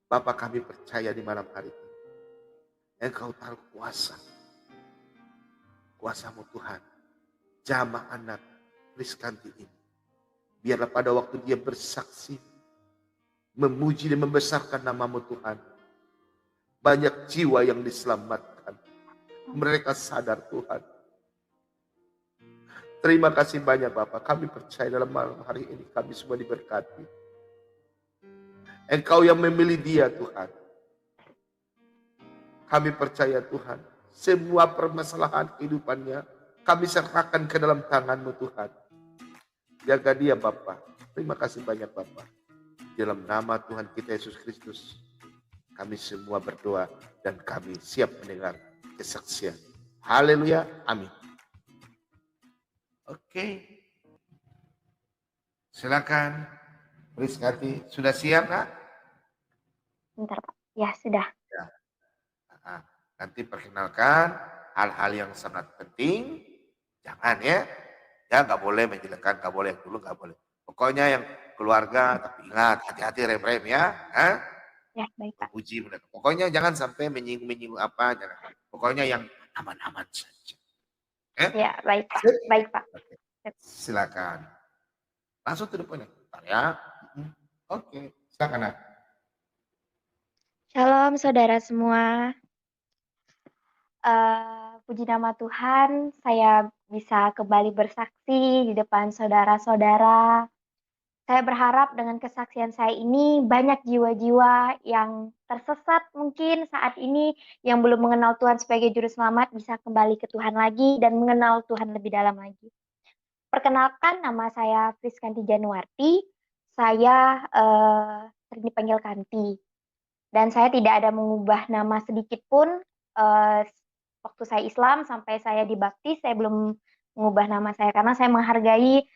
Speaker 1: Bapak kami percaya di malam hari ini, Engkau taruh kuasa. Kuasa-Mu Tuhan, jamah anak Friskanti ini. Biarlah pada waktu dia bersaksi, memuji dan membesarkan nama-Mu Tuhan, banyak jiwa yang diselamatkan. Mereka sadar Tuhan. Terima kasih banyak Bapak. Kami percaya dalam malam hari ini kami semua diberkati. Engkau yang memilih dia Tuhan. Kami percaya Tuhan. Semua permasalahan kehidupannya kami serahkan ke dalam tangan-Mu Tuhan. Jaga dia Bapak. Terima kasih banyak Bapak. Dalam nama Tuhan kita Yesus Kristus, kami semua berdoa dan kami siap mendengar kesaksian. Haleluya. Amin. Oke. Silakan. Friskanti, sudah siap Kak?
Speaker 2: Bentar Pak. Ya, sudah.
Speaker 1: Ya. Nanti perkenalkan hal-hal yang sangat penting. Jangan ya. Ya nggak boleh menjelaskan, nggak boleh yang dulu, nggak boleh. Pokoknya yang keluarga, tapi ingat hati-hati rem-rem ya. Hah?
Speaker 2: Ya, baik Pak.
Speaker 1: Puji mendatang. Pokoknya jangan sampai menyinggung-menyinggung apa, jangan. Pokoknya yang aman-aman saja.
Speaker 2: Ya, baik Pak.
Speaker 1: Sip?
Speaker 2: Baik Pak.
Speaker 1: Oke, silakan. Langsung to the point ya. Bentar ya. Oke, silakan. Nak.
Speaker 2: Shalom saudara semua. Puji nama Tuhan, saya bisa kembali bersaksi di depan saudara-saudara. Saya berharap dengan kesaksian saya ini banyak jiwa-jiwa yang tersesat mungkin saat ini yang belum mengenal Tuhan sebagai juru selamat bisa kembali ke Tuhan lagi dan mengenal Tuhan lebih dalam lagi. Perkenalkan, nama saya Priskanti Januarti. Saya sering dipanggil Kanti. Dan saya tidak ada mengubah nama sedikit pun. Waktu saya Islam sampai saya dibaptis, saya belum mengubah nama saya karena saya menghargai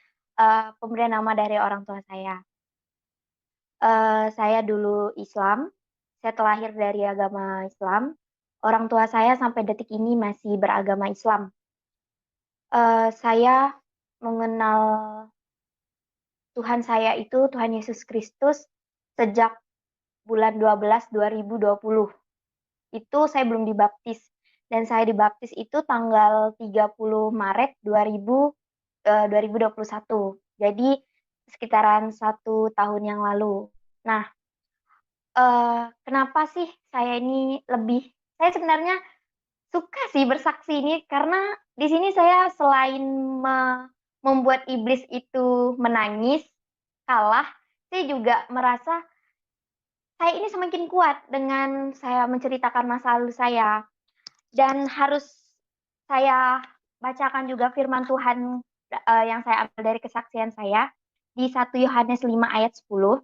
Speaker 2: pemberian nama dari orang tua saya. Saya dulu Islam, saya terlahir dari agama Islam. Orang tua saya sampai detik ini masih beragama Islam. Saya mengenal Tuhan saya itu Tuhan Yesus Kristus sejak bulan 12 2020. Itu saya belum dibaptis. Dan saya dibaptis itu tanggal 30 Maret 2021. Jadi sekitaran 1 tahun yang lalu. Nah, kenapa sih saya ini saya sebenarnya suka sih bersaksi ini karena di sini saya selain membuat iblis itu menangis, kalah, saya juga merasa saya ini semakin kuat dengan saya menceritakan masa lalu saya. Dan harus saya bacakan juga firman Tuhan yang saya ambil dari kesaksian saya di 1 Yohanes 5 ayat 10.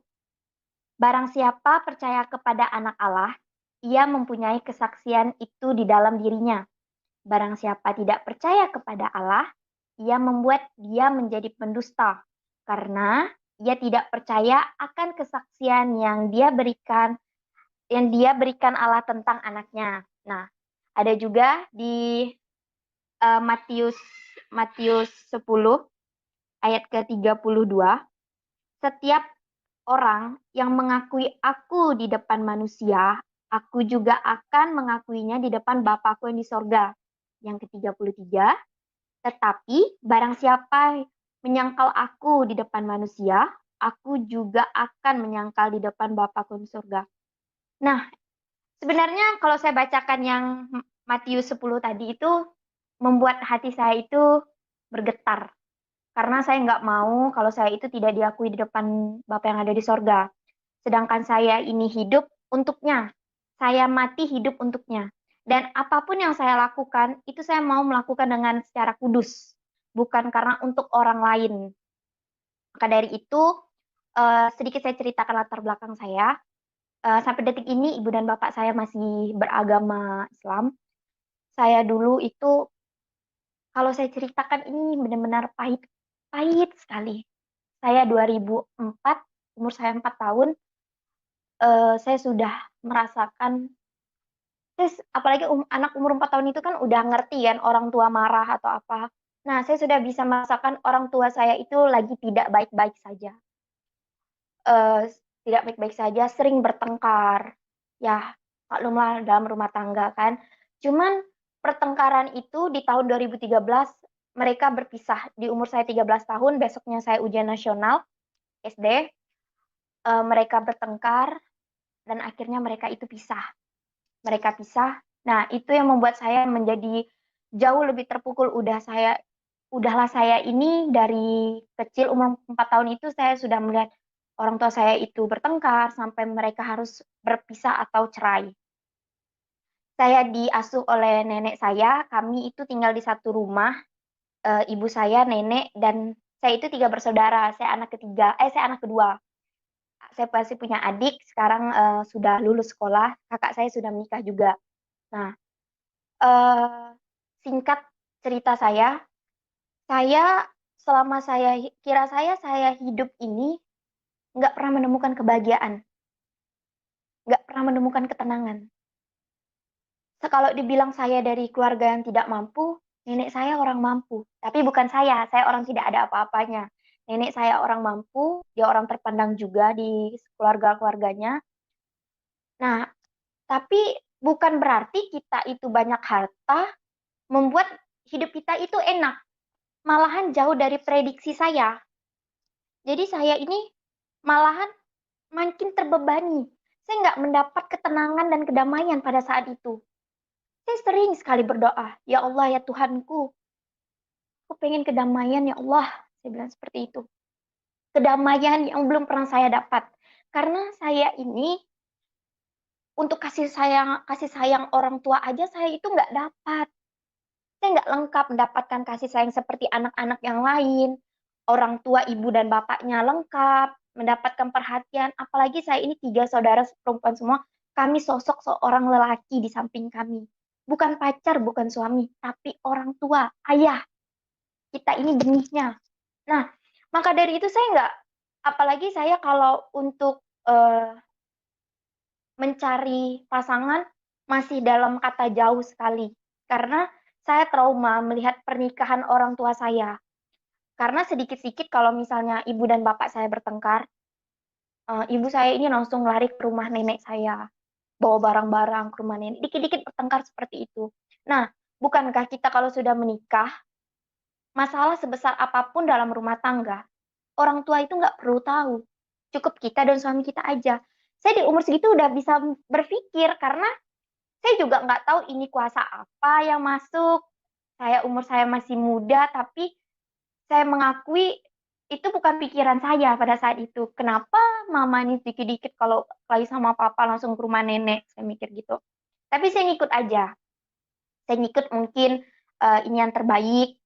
Speaker 2: Barang siapa percaya kepada anak Allah, ia mempunyai kesaksian itu di dalam dirinya. Barang siapa tidak percaya kepada Allah, ia membuat dia menjadi pendusta, karena ia tidak percaya akan kesaksian yang dia berikan Allah tentang anaknya. Nah, ada juga di Matius 10 ayat ke-32. Setiap orang yang mengakui aku di depan manusia, aku juga akan mengakuinya di depan Bapakku yang di sorga. Yang ke-33, tetapi barang siapa menyangkal aku di depan manusia, aku juga akan menyangkal di depan Bapakku di sorga. Nah, sebenarnya kalau saya bacakan yang Matius 10 tadi itu membuat hati saya itu bergetar. Karena saya nggak mau kalau saya itu tidak diakui di depan Bapa yang ada di sorga. Sedangkan saya ini hidup untuknya. Saya mati hidup untuknya. Dan apapun yang saya lakukan, itu saya mau melakukan dengan secara kudus. Bukan karena untuk orang lain. Maka dari itu, sedikit saya ceritakan latar belakang saya. Sampai detik ini, ibu dan bapak saya masih beragama Islam. Saya dulu itu, kalau saya ceritakan ini benar-benar pahit sekali. Saya 2004, umur saya 4 tahun, saya sudah merasakan, apalagi anak umur 4 tahun itu kan udah ngerti kan orang tua marah atau apa. Nah, saya sudah bisa merasakan orang tua saya itu lagi tidak baik-baik saja. Tidak baik-baik saja, sering bertengkar. Ya, maklumlah dalam rumah tangga kan. Cuman pertengkaran itu di tahun 2013 mereka berpisah. Di umur saya 13 tahun, besoknya saya ujian nasional SD. Mereka bertengkar dan akhirnya mereka itu pisah. Mereka pisah. Nah, itu yang membuat saya menjadi jauh lebih terpukul. Udahlah saya ini dari kecil umur 4 tahun itu saya sudah melihat orang tua saya itu bertengkar sampai mereka harus berpisah atau cerai. Saya diasuh oleh nenek saya, kami itu tinggal di satu rumah, ibu saya, nenek, dan saya itu 3 bersaudara, saya anak kedua. Saya masih punya adik, sekarang sudah lulus sekolah, kakak saya sudah menikah juga. Nah, singkat cerita saya selama saya hidup ini nggak pernah menemukan kebahagiaan, nggak pernah menemukan ketenangan. Kalau dibilang saya dari keluarga yang tidak mampu, nenek saya orang mampu, tapi bukan saya orang tidak ada apa-apanya. Nenek saya orang mampu, dia orang terpandang juga di keluarga-keluarganya. Nah, tapi bukan berarti kita itu banyak harta membuat hidup kita itu enak. Malahan jauh dari prediksi saya. Jadi saya ini malahan makin terbebani. Saya nggak mendapat ketenangan dan kedamaian pada saat itu. Saya sering sekali berdoa, ya Allah ya Tuhanku, aku pengen kedamaian ya Allah. Saya bilang seperti itu. Kedamaian yang belum pernah saya dapat. Karena saya ini untuk kasih sayang orang tua aja saya itu nggak dapat. Saya nggak lengkap mendapatkan kasih sayang seperti anak-anak yang lain. Orang tua ibu dan bapaknya lengkap, mendapatkan perhatian. Apalagi saya ini 3 saudara perempuan semua. Kami sosok seorang lelaki di samping kami. Bukan pacar, bukan suami, tapi orang tua, ayah. Kita ini benihnya. Nah, maka dari itu saya nggak, apalagi saya kalau untuk mencari pasangan masih dalam kata jauh sekali. Karena saya trauma melihat pernikahan orang tua saya. Karena sedikit-sedikit kalau misalnya ibu dan bapak saya bertengkar, ibu saya ini langsung lari ke rumah nenek saya, bawa barang-barang ke rumah nenek. Dikit-dikit bertengkar seperti itu. Nah, bukankah kita kalau sudah menikah, masalah sebesar apapun dalam rumah tangga, orang tua itu nggak perlu tahu. Cukup kita dan suami kita aja. Saya di umur segitu udah bisa berpikir karena saya juga nggak tahu ini kuasa apa yang masuk. Umur saya masih muda, tapi saya mengakui itu bukan pikiran saya pada saat itu. Kenapa mama ini dikit-dikit kalau lagi sama papa langsung ke rumah nenek, saya mikir gitu. Tapi saya ngikut aja. Saya ngikut mungkin ini yang terbaik.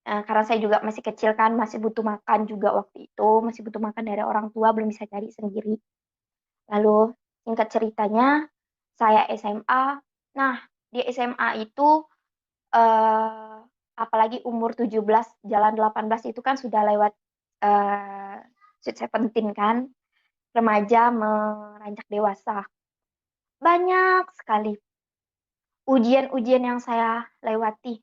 Speaker 2: Karena saya juga masih kecil kan, masih butuh makan juga waktu itu, masih butuh makan dari orang tua, belum bisa cari sendiri. Lalu singkat ceritanya, saya SMA. Nah, di SMA itu apalagi umur 17 jalan 18 itu kan sudah lewat sweet 17 kan, remaja meranjak dewasa. Banyak sekali ujian-ujian yang saya lewati,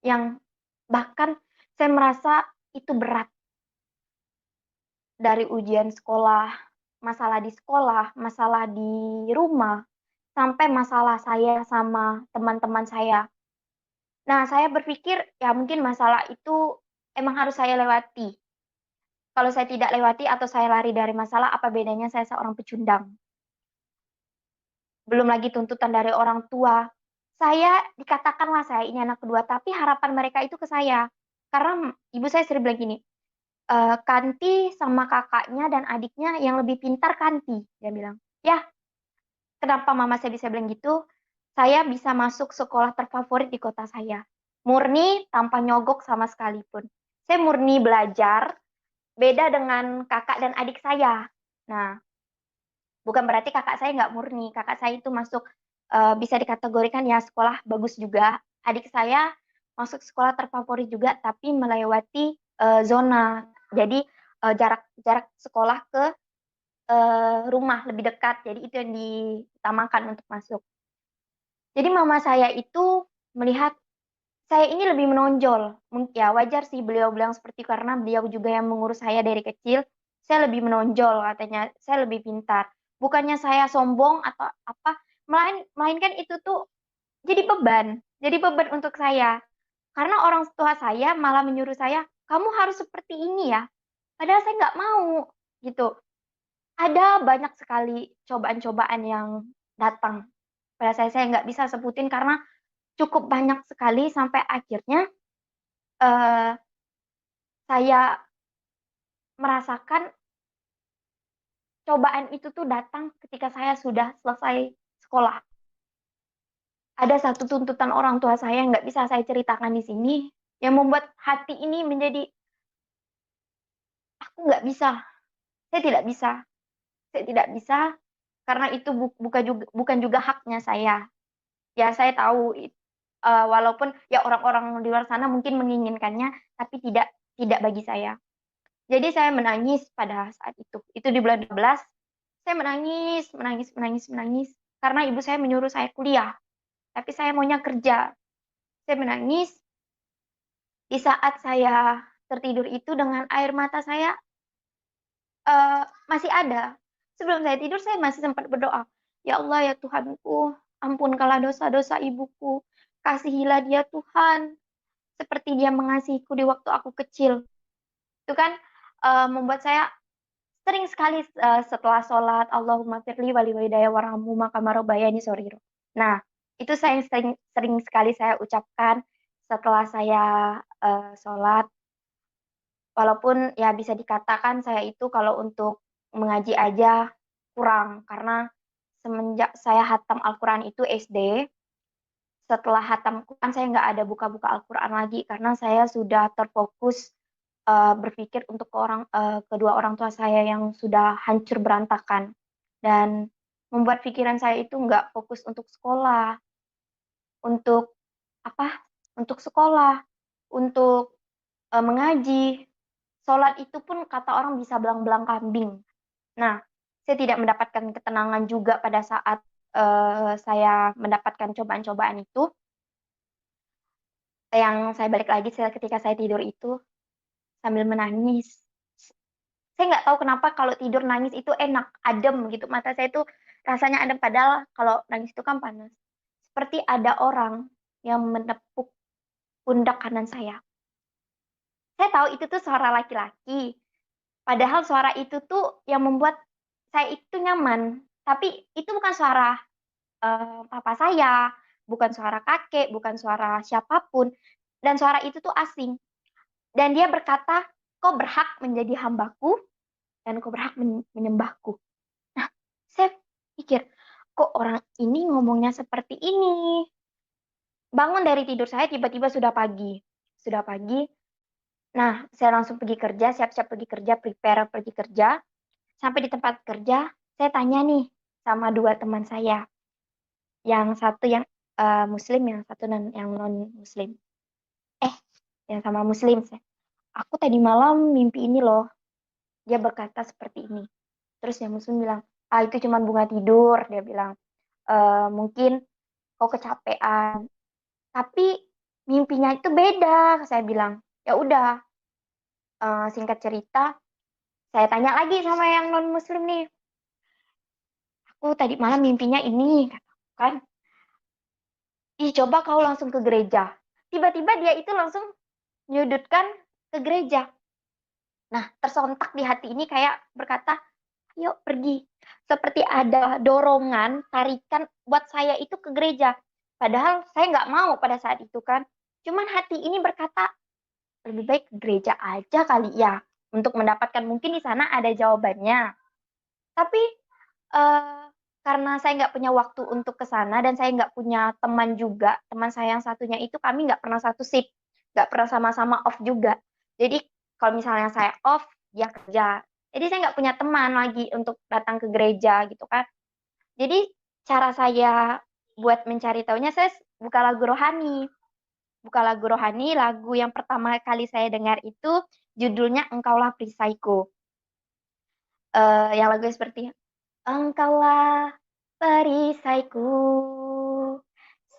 Speaker 2: yang bahkan saya merasa itu berat. Dari ujian sekolah, masalah di rumah, sampai masalah saya sama teman-teman saya. Nah, saya berpikir ya mungkin masalah itu emang harus saya lewati. Kalau saya tidak lewati atau saya lari dari masalah, apa bedanya saya seorang pecundang? Belum lagi tuntutan dari orang tua. Saya dikatakanlah saya ini anak kedua, tapi harapan mereka itu ke saya. Karena ibu saya sering bilang gini, Kanti sama kakaknya dan adiknya yang lebih pintar Kanti. Dia bilang, ya kenapa mama saya bisa bilang gitu? Saya bisa masuk sekolah terfavorit di kota saya. Murni tanpa nyogok sama sekalipun. Saya murni belajar, beda dengan kakak dan adik saya. Nah, bukan berarti kakak saya nggak murni. Kakak saya itu masuk, bisa dikategorikan ya sekolah bagus juga. Adik saya masuk sekolah terfavorit juga, tapi melewati zona. Jadi jarak jarak sekolah ke rumah lebih dekat. Jadi itu yang diutamakan untuk masuk. Jadi mama saya itu melihat saya ini lebih menonjol. Ya wajar sih beliau bilang seperti karena beliau juga yang mengurus saya dari kecil. Saya lebih menonjol katanya, saya lebih pintar. Bukannya saya sombong atau apa, melainkan itu tuh jadi beban untuk saya. Karena orang tua saya malah menyuruh saya, kamu harus seperti ini ya. Padahal saya nggak mau gitu. Ada banyak sekali cobaan-cobaan yang datang pada saya nggak bisa sebutin karena cukup banyak sekali sampai akhirnya eh, saya merasakan cobaan itu tuh datang ketika saya sudah selesai sekolah. Ada satu tuntutan orang tua saya yang nggak bisa saya ceritakan di sini, yang membuat hati ini menjadi, aku nggak bisa, saya tidak bisa, saya tidak bisa, karena itu bukan juga haknya saya. Ya saya tahu, walaupun ya orang-orang di luar sana mungkin menginginkannya, tapi tidak bagi saya. Jadi saya menangis pada saat itu. Itu di bulan 12, saya menangis, menangis, menangis, menangis. Karena ibu saya menyuruh saya kuliah, tapi saya maunya kerja. Saya menangis. Di saat saya tertidur itu dengan air mata saya masih ada. Sebelum saya tidur saya masih sempat berdoa, "Ya Allah, ya Tuhanku, ampunkanlah dosa-dosa ibuku. Kasihilah dia Tuhan, seperti dia mengasihiku di waktu aku kecil." Itu kan membuat saya sering sekali setelah sholat, Allahumma firli wali walidayya warhamhuma kama rabbayani shaghira. Nah, itu saya sering sering sekali saya ucapkan setelah saya sholat. Walaupun ya bisa dikatakan saya itu kalau untuk mengaji aja kurang, karena semenjak saya hatam Al-Quran itu SD, setelah hatam Quran saya nggak ada buka-buka Al-Quran lagi karena saya sudah terfokus berpikir untuk kedua orang tua saya yang sudah hancur berantakan dan membuat pikiran saya itu nggak fokus untuk sekolah, untuk apa? Untuk sekolah, untuk mengaji. Sholat itu pun kata orang bisa belang-belang kambing. Nah, saya tidak mendapatkan ketenangan juga pada saat saya mendapatkan cobaan-cobaan itu. Yang saya balik lagi ketika saya tidur itu sambil menangis. Saya nggak tahu kenapa kalau tidur nangis itu enak, adem gitu. Mata saya itu rasanya adem, padahal kalau nangis itu kan panas. Seperti ada orang yang menepuk pundak kanan saya. Saya tahu itu tuh suara laki-laki. Padahal suara itu tuh yang membuat saya itu nyaman. Tapi itu bukan suara papa saya, bukan suara kakek, bukan suara siapapun. Dan suara itu tuh asing. Dan dia berkata, "Kau berhak menjadi hambaku dan kau berhak menyembahku." Nah, saya pikir, kok orang ini ngomongnya seperti ini? Bangun dari tidur saya tiba-tiba sudah pagi. Sudah pagi. Nah, saya langsung pergi kerja, siap-siap pergi kerja, prepare pergi kerja. Sampai di tempat kerja, saya tanya nih sama dua teman saya. Yang satu yang muslim, yang satu yang non-muslim. Yang sama muslim. "Aku tadi malam mimpi ini loh." Dia berkata seperti ini. Terus yang muslim bilang, "Ah, itu cuma bunga tidur." Dia bilang, "Mungkin kau kecapean." Tapi mimpinya itu beda. Saya bilang, "Ya udah." Singkat cerita, saya tanya lagi sama yang non-muslim nih. "Aku tadi malam mimpinya ini." Kan. "Ih, coba kau langsung ke gereja." Tiba-tiba dia itu langsung nyudutkan ke gereja. Nah, tersontak di hati ini kayak berkata, "Yuk pergi." Seperti ada dorongan, tarikan buat saya itu ke gereja. Padahal saya nggak mau pada saat itu kan. Cuman hati ini berkata, lebih baik ke gereja aja kali ya. Untuk mendapatkan mungkin di sana ada jawabannya. Tapi karena saya nggak punya waktu untuk ke sana dan saya nggak punya teman juga. Teman saya yang satunya itu kami nggak pernah satu shift. Nggak pernah sama-sama off juga. Jadi kalau misalnya saya off, dia kerja. Jadi saya nggak punya teman lagi untuk datang ke gereja gitu kan. Jadi cara saya buat mencari tahunya saya buka lagu rohani. Buka lagu rohani, lagu yang pertama kali saya dengar itu judulnya Engkaulah Perisaiku. Yang lagu seperti Engkaulah perisaiku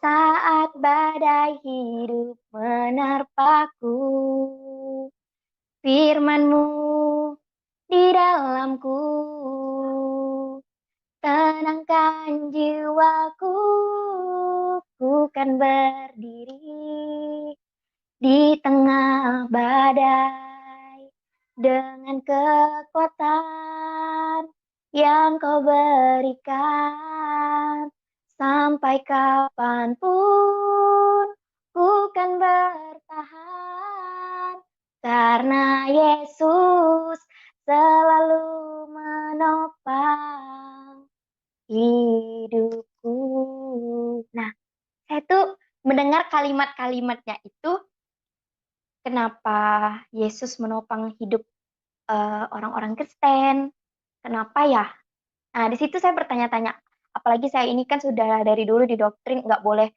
Speaker 2: saat badai hidup menerpaku. Firman-Mu di dalamku tenangkan jiwaku, ku kan berdiri di tengah badai dengan kekuatan yang Kau berikan. Sampai kapanpun ku kan bertahan karena Yesus selalu menopang hidupku. Nah, saya tuh mendengar kalimat-kalimatnya itu, kenapa Yesus menopang hidup orang-orang Kristen? Kenapa ya? Nah, di situ saya bertanya-tanya. Apalagi saya ini kan sudah dari dulu didoktrin nggak boleh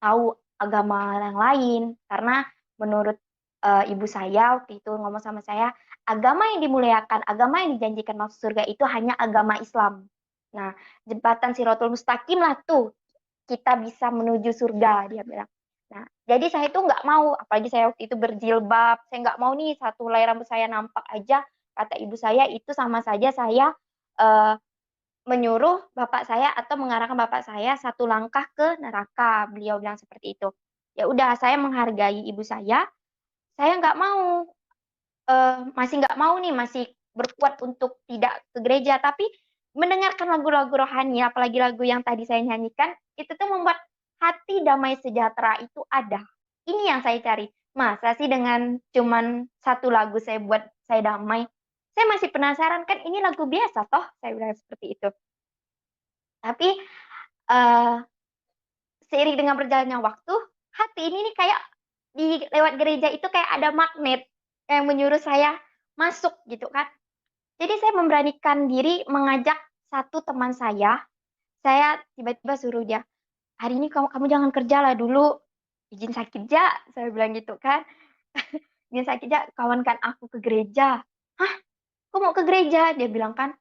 Speaker 2: tahu agama yang lain. Karena menurut ibu saya waktu itu ngomong sama saya, agama yang dimuliakan, agama yang dijanjikan masuk surga itu hanya agama Islam. Nah, jembatan Siratul Mustaqim lah tuh kita bisa menuju surga, dia bilang. Nah, jadi saya itu nggak mau, apalagi saya waktu itu berjilbab, saya nggak mau nih satu helai rambut saya nampak aja, kata ibu saya itu sama saja saya eh, menyuruh bapak saya atau mengarahkan bapak saya satu langkah ke neraka. Beliau bilang seperti itu. Ya udah, saya menghargai ibu saya nggak mau, masih nggak mau nih, masih berkuat untuk tidak ke gereja, tapi mendengarkan lagu-lagu rohani, apalagi lagu yang tadi saya nyanyikan, itu tuh membuat hati damai sejahtera itu ada. Ini yang saya cari. Masa sih dengan cuman satu lagu saya buat saya damai? Saya masih penasaran, kan ini lagu biasa toh, saya bilang seperti itu. Tapi eh, seiring dengan berjalannya waktu, hati ini nih kayak di lewat gereja itu kayak ada magnet yang menyuruh saya masuk gitu kan. Jadi saya memberanikan diri mengajak satu teman saya tiba-tiba suruh dia, hari ini kamu jangan kerja lah dulu, izin sakit ja, saya bilang gitu kan. Izin sakit ja, kawankan aku ke gereja. Hah, kok mau ke gereja? Dia bilang kan,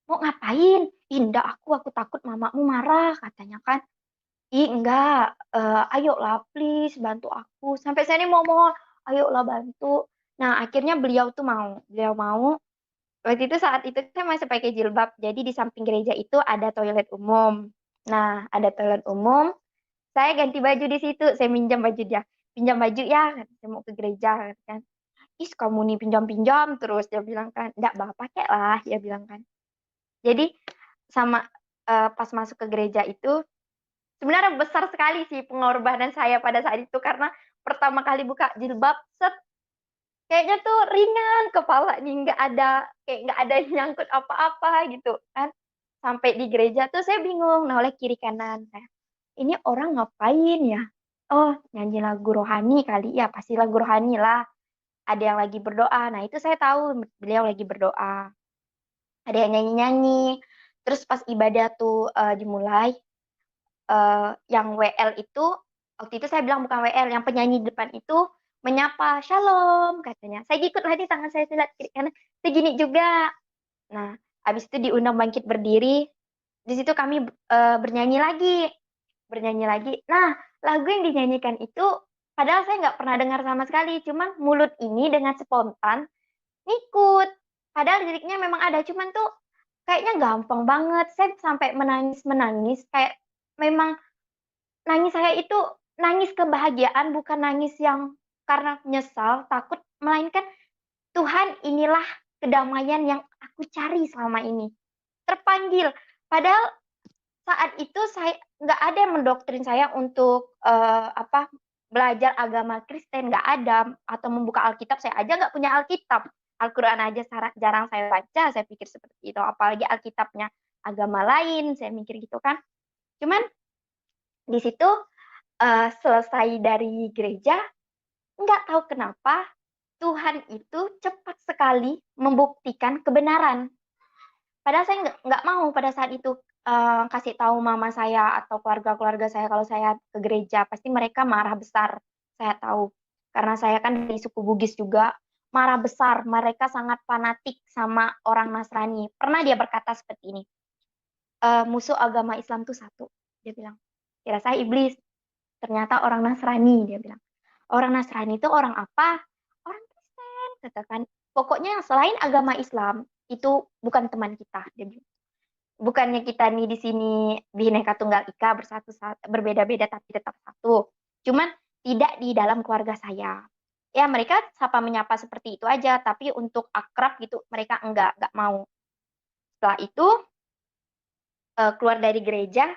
Speaker 2: mau ngapain? Indah aku takut mamamu marah katanya kan. Ih, enggak, ayolah please bantu aku. Sampai saya ini mau ayolah bantu. Nah, akhirnya beliau mau. Waktu itu saat itu saya masih pakai jilbab. Jadi di samping gereja itu ada toilet umum. Nah, ada toilet umum. Saya ganti baju di situ. Saya minjam baju dia. Pinjam baju ya, saya mau ke gereja kan. Ih, kamu nih pinjam-pinjam terus dia bilang kan. Enggak, Bapak pakai lah, dia bilang kan. Jadi sama pas masuk ke gereja itu sebenarnya besar sekali sih pengorbanan saya pada saat itu karena pertama kali buka jilbab, set, kayaknya tuh ringan kepala nih, nggak ada yang nyangkut apa-apa gitu kan. Sampai di gereja tuh saya bingung, nah oleh kiri kanan saya, ini orang ngapain ya? Oh, nyanyi lagu rohani kali ya, pasti lagu rohani lah. Ada yang lagi berdoa. Nah, itu saya tahu beliau lagi berdoa. Ada yang nyanyi-nyanyi. Terus pas ibadah tuh dimulai, yang WL itu, waktu itu saya bilang bukan WL, yang penyanyi depan itu menyapa, Shalom, katanya. Saya ikut lah di tangan saya silat kiri kanan, segini juga. Nah, habis itu diundang bangkit berdiri, di situ kami bernyanyi lagi. Nah, lagu yang dinyanyikan itu, padahal saya nggak pernah dengar sama sekali, cuman mulut ini dengan spontan ngikut. Padahal liriknya memang ada, cuman tuh kayaknya gampang banget. Saya sampai menangis-menangis, kayak memang nangis saya itu nangis kebahagiaan, bukan nangis yang karena menyesal, takut, melainkan Tuhan inilah kedamaian yang aku cari selama ini. Terpanggil. Padahal saat itu saya nggak ada yang mendoktrin saya untuk belajar agama Kristen, nggak ada, atau membuka Alkitab. Saya aja nggak punya Alkitab. Al-Quran aja jarang saya baca, saya pikir seperti itu. Apalagi Alkitabnya agama lain, saya mikir gitu kan. Cuman di situ selesai dari gereja, nggak tahu kenapa Tuhan itu cepat sekali membuktikan kebenaran. Padahal saya nggak mau pada saat itu kasih tahu mama saya atau keluarga-keluarga saya kalau saya ke gereja. Pasti mereka marah besar, saya tahu. Karena saya kan dari suku Bugis juga, marah besar. Mereka sangat fanatik sama orang Nasrani. Pernah dia berkata seperti ini, musuh agama Islam itu satu. Dia bilang, kira saya iblis. Ternyata orang Nasrani, dia bilang. Orang Nasrani itu orang apa? Orang Kristen, katakan. Pokoknya yang selain agama Islam, itu bukan teman kita. Dia bilang. Bukannya kita nih di sini Bhinneka Tunggal Ika berbeda-beda tapi tetap satu. Cuman tidak di dalam keluarga saya. Ya mereka sapa menyapa seperti itu aja, tapi untuk akrab gitu mereka enggak mau. Setelah itu keluar dari gereja,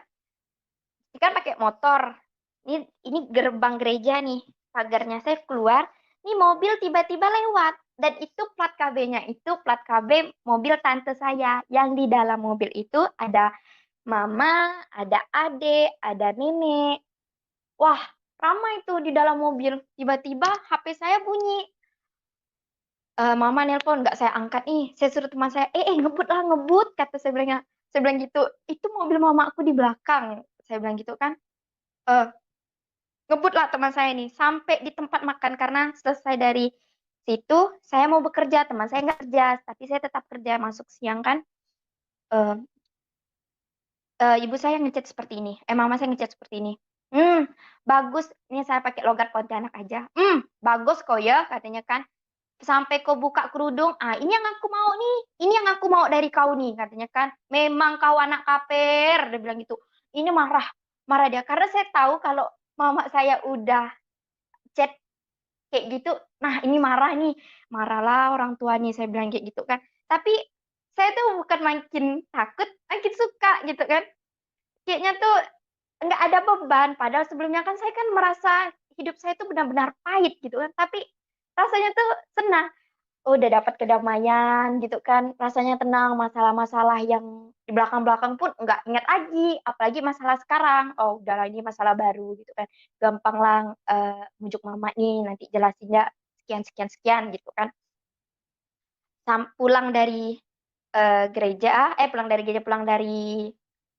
Speaker 2: kan pakai motor. Ini gerbang gereja nih, pagarnya saya keluar, nih mobil tiba-tiba lewat. Dan itu plat KB-nya itu plat KB mobil tante saya. Yang di dalam mobil itu ada mama, ada adik, ada nenek. Wah, ramai tuh di dalam mobil. Tiba-tiba HP saya bunyi. Mama nelpon, nggak saya angkat nih. Saya suruh teman saya, ngebut lah, ngebut. Kata saya bilangnya. Saya bilang gitu, itu mobil mama aku di belakang. Saya bilang gitu kan. Eh, ngebut lah teman saya ini sampai di tempat makan karena selesai dari situ saya mau bekerja, teman saya nggak kerja tapi saya tetap kerja masuk siang kan. Eh, ibu saya ngechat seperti ini, mama saya ngechat seperti ini, Bagus. Ini saya pakai logat Pontianak aja. Bagus kok ya, katanya kan. Sampai kau buka kerudung, ini yang aku mau nih. Ini yang aku mau dari kau nih, katanya kan. Memang kau anak kafir, dia bilang gitu. Ini marah, marah dia. Karena saya tahu kalau mama saya udah chat kayak gitu, nah ini marah nih. Marahlah orang tuanya, saya bilang kayak gitu kan. Tapi saya tuh bukan makin takut, makin suka gitu kan. Kayaknya tuh nggak ada beban. Padahal sebelumnya kan saya kan merasa hidup saya tuh benar-benar pahit gitu kan. Tapi rasanya tuh senang. Oh, udah dapat kedamaian gitu kan. Rasanya tenang, masalah-masalah yang di belakang-belakang pun nggak ingat lagi. Apalagi masalah sekarang. Oh, udah ini masalah baru gitu kan. Gampang lah mujuk mama nih, nanti jelasinnya sekian-sekian-sekian gitu kan. Pulang dari pulang dari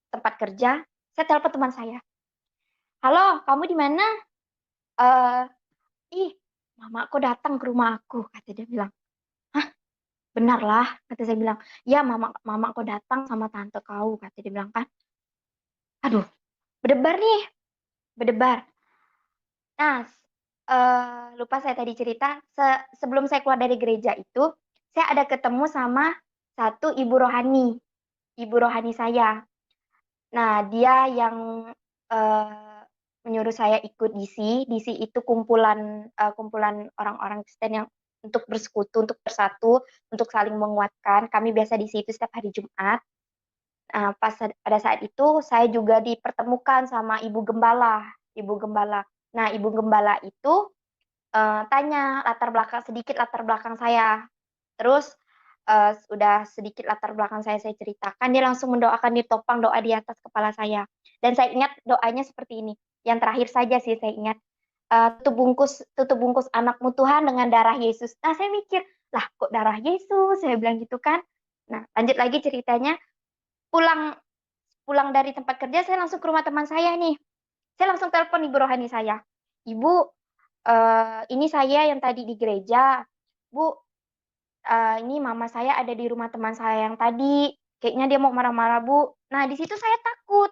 Speaker 2: tempat kerja, saya telepon teman saya. Halo, kamu di mana? Eh, ih, mama aku datang ke rumah aku, kata dia bilang. Hah, benar lah, kata saya bilang. Ya, mama aku datang sama tante kau, kata dia bilang kan. Aduh, berdebar nih, berdebar. Nah, lupa saya tadi cerita, sebelum saya keluar dari gereja itu, saya ada ketemu sama satu ibu rohani saya. Nah, dia yang eh, menyuruh saya ikut DC. DC itu kumpulan orang-orang Kristen yang untuk bersekutu, untuk bersatu, untuk saling menguatkan. Kami biasa di situ setiap hari Jumat. Pada saat itu saya juga dipertemukan sama ibu gembala, ibu gembala. Nah, ibu gembala itu tanya latar belakang saya. Terus udah sedikit latar belakang saya ceritakan, dia langsung mendoakan, ditopang doa di atas kepala saya. Dan saya ingat doanya seperti ini. Yang terakhir saja sih saya ingat. Tutup bungkus anakmu Tuhan dengan darah Yesus. Nah, saya mikir, lah kok darah Yesus? Saya bilang gitu kan. Nah, lanjut lagi ceritanya. Pulang pulang dari tempat kerja, saya langsung ke rumah teman saya nih. Saya langsung telepon ibu rohani saya. Ibu, ini saya yang tadi di gereja. Bu, ini mama saya ada di rumah teman saya yang tadi. Kayaknya dia mau marah-marah, Bu. Nah, di situ saya takut.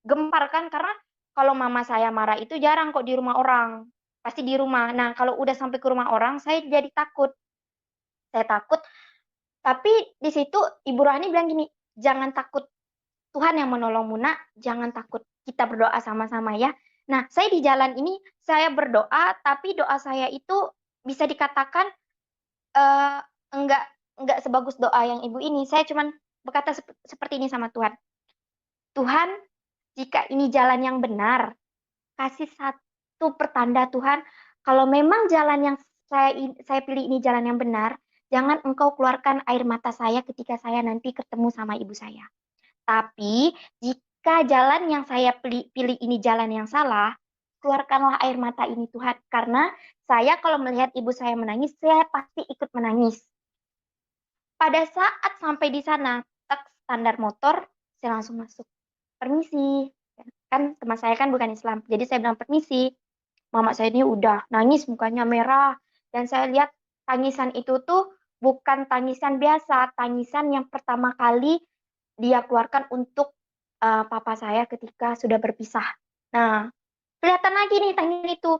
Speaker 2: Gempar kan, karena kalau mama saya marah itu jarang kok di rumah orang. Pasti di rumah. Nah, kalau udah sampai ke rumah orang, saya jadi takut. Saya takut. Tapi di situ Ibu Rohani bilang gini, jangan takut. Tuhan yang menolongmu, nak. Jangan takut. Kita berdoa sama-sama ya. Nah, saya di jalan ini, saya berdoa, tapi doa saya itu bisa dikatakan eh, enggak enggak sebagus doa yang ibu ini. Saya cuman berkata seperti ini sama Tuhan. Tuhan, jika ini jalan yang benar, kasih satu pertanda Tuhan. Kalau memang jalan yang saya pilih ini jalan yang benar, jangan engkau keluarkan air mata saya ketika saya nanti ketemu sama ibu saya. Tapi jika jalan yang saya pilih ini jalan yang salah, keluarkanlah air mata ini Tuhan. Karena saya kalau melihat ibu saya menangis, saya pasti ikut menangis. Pada saat sampai di sana, tak standar motor, saya langsung masuk. Permisi. Kan teman saya kan bukan Islam. Jadi saya bilang permisi. Mama saya ini udah nangis, mukanya merah. Dan saya lihat tangisan itu tuh bukan tangisan biasa, tangisan yang pertama kali dia keluarkan untuk papa saya ketika sudah berpisah. Nah, kelihatan lagi nih tangisan itu.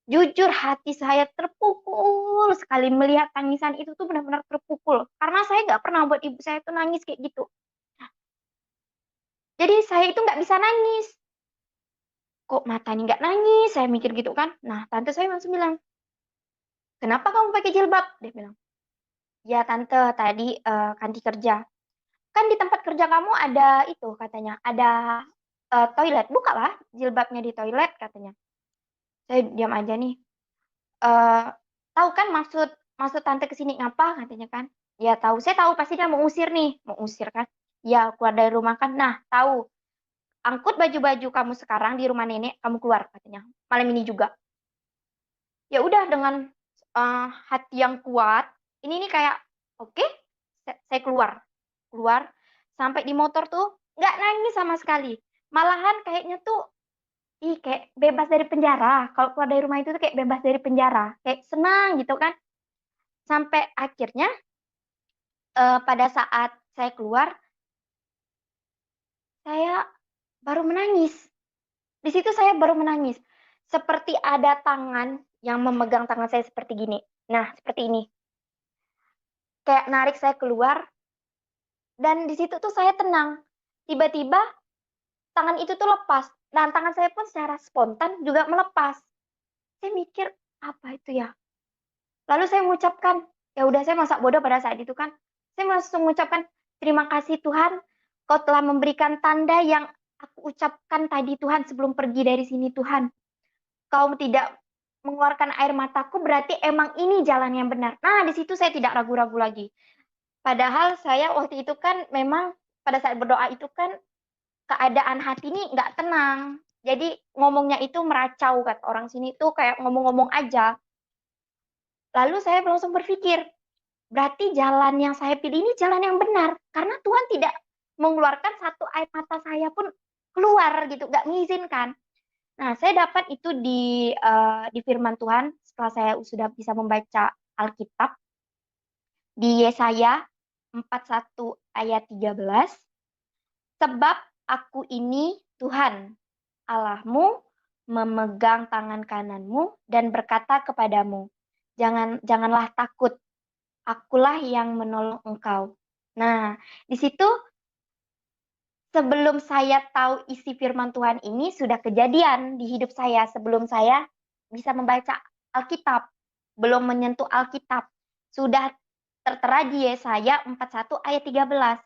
Speaker 2: Jujur hati saya terpukul sekali melihat tangisan itu tuh benar-benar terpukul. Karena saya nggak pernah buat ibu saya tuh nangis kayak gitu. Jadi saya itu nggak bisa nangis. Kok matanya nggak nangis? Saya mikir gitu kan. Nah, tante saya langsung bilang, kenapa kamu pakai jilbab? Dia bilang, ya tante tadi ganti kerja. Kan di tempat kerja kamu ada itu katanya, ada toilet. Bukalah jilbabnya di toilet katanya. Saya diam aja nih. eh tahu kan maksud maksud tante kesini ngapa katanya kan? Ya tahu, saya tahu pasti dia mau usir nih, mau usir kan? Ya keluar dari rumah kan. Nah, tahu. Angkut baju-baju kamu sekarang di rumah nenek, kamu keluar katanya. Malam ini juga. Ya udah dengan hati yang kuat, ini nih kayak oke, okay, saya keluar. Keluar sampai di motor tuh nggak nangis sama sekali. Malahan kayaknya tuh kayak bebas dari penjara. Kalau keluar dari rumah itu tuh kayak bebas dari penjara. Kayak senang gitu kan. Sampai akhirnya pada saat saya keluar, saya baru menangis. Di situ saya baru menangis. Seperti ada tangan yang memegang tangan saya seperti gini. Nah, seperti ini. Kayak narik saya keluar, dan di situ tuh saya tenang. Tiba-tiba tangan itu tuh lepas. Dan tangan saya pun secara spontan juga melepas. Saya mikir, apa itu ya? Lalu saya mengucapkan, ya udah, saya masa bodoh pada saat itu kan. Saya langsung mengucapkan, terima kasih Tuhan, Kau telah memberikan tanda yang aku ucapkan tadi Tuhan sebelum pergi dari sini Tuhan. Kau tidak mengeluarkan air mataku, berarti emang ini jalan yang benar. Nah, di situ saya tidak ragu-ragu lagi. Padahal saya waktu itu kan memang pada saat berdoa itu kan keadaan hati ini nggak tenang. Jadi ngomongnya itu meracau, kata orang sini tuh kayak ngomong-ngomong aja. Lalu saya langsung berpikir, berarti jalan yang saya pilih ini jalan yang benar. Karena Tuhan tidak mengeluarkan satu air mata saya pun keluar gitu, nggak mengizinkan. Nah, saya dapat itu di firman Tuhan setelah saya sudah bisa membaca Alkitab di Yesaya 41 ayat 13. Sebab aku ini Tuhan, Allahmu, memegang tangan kananmu dan berkata kepadamu, janganlah takut, akulah yang menolong engkau. Nah, di situ sebelum saya tahu isi firman Tuhan ini sudah kejadian di hidup saya sebelum saya bisa membaca Alkitab, belum menyentuh Alkitab. Sudah tertera di Yesaya 41 ayat 13.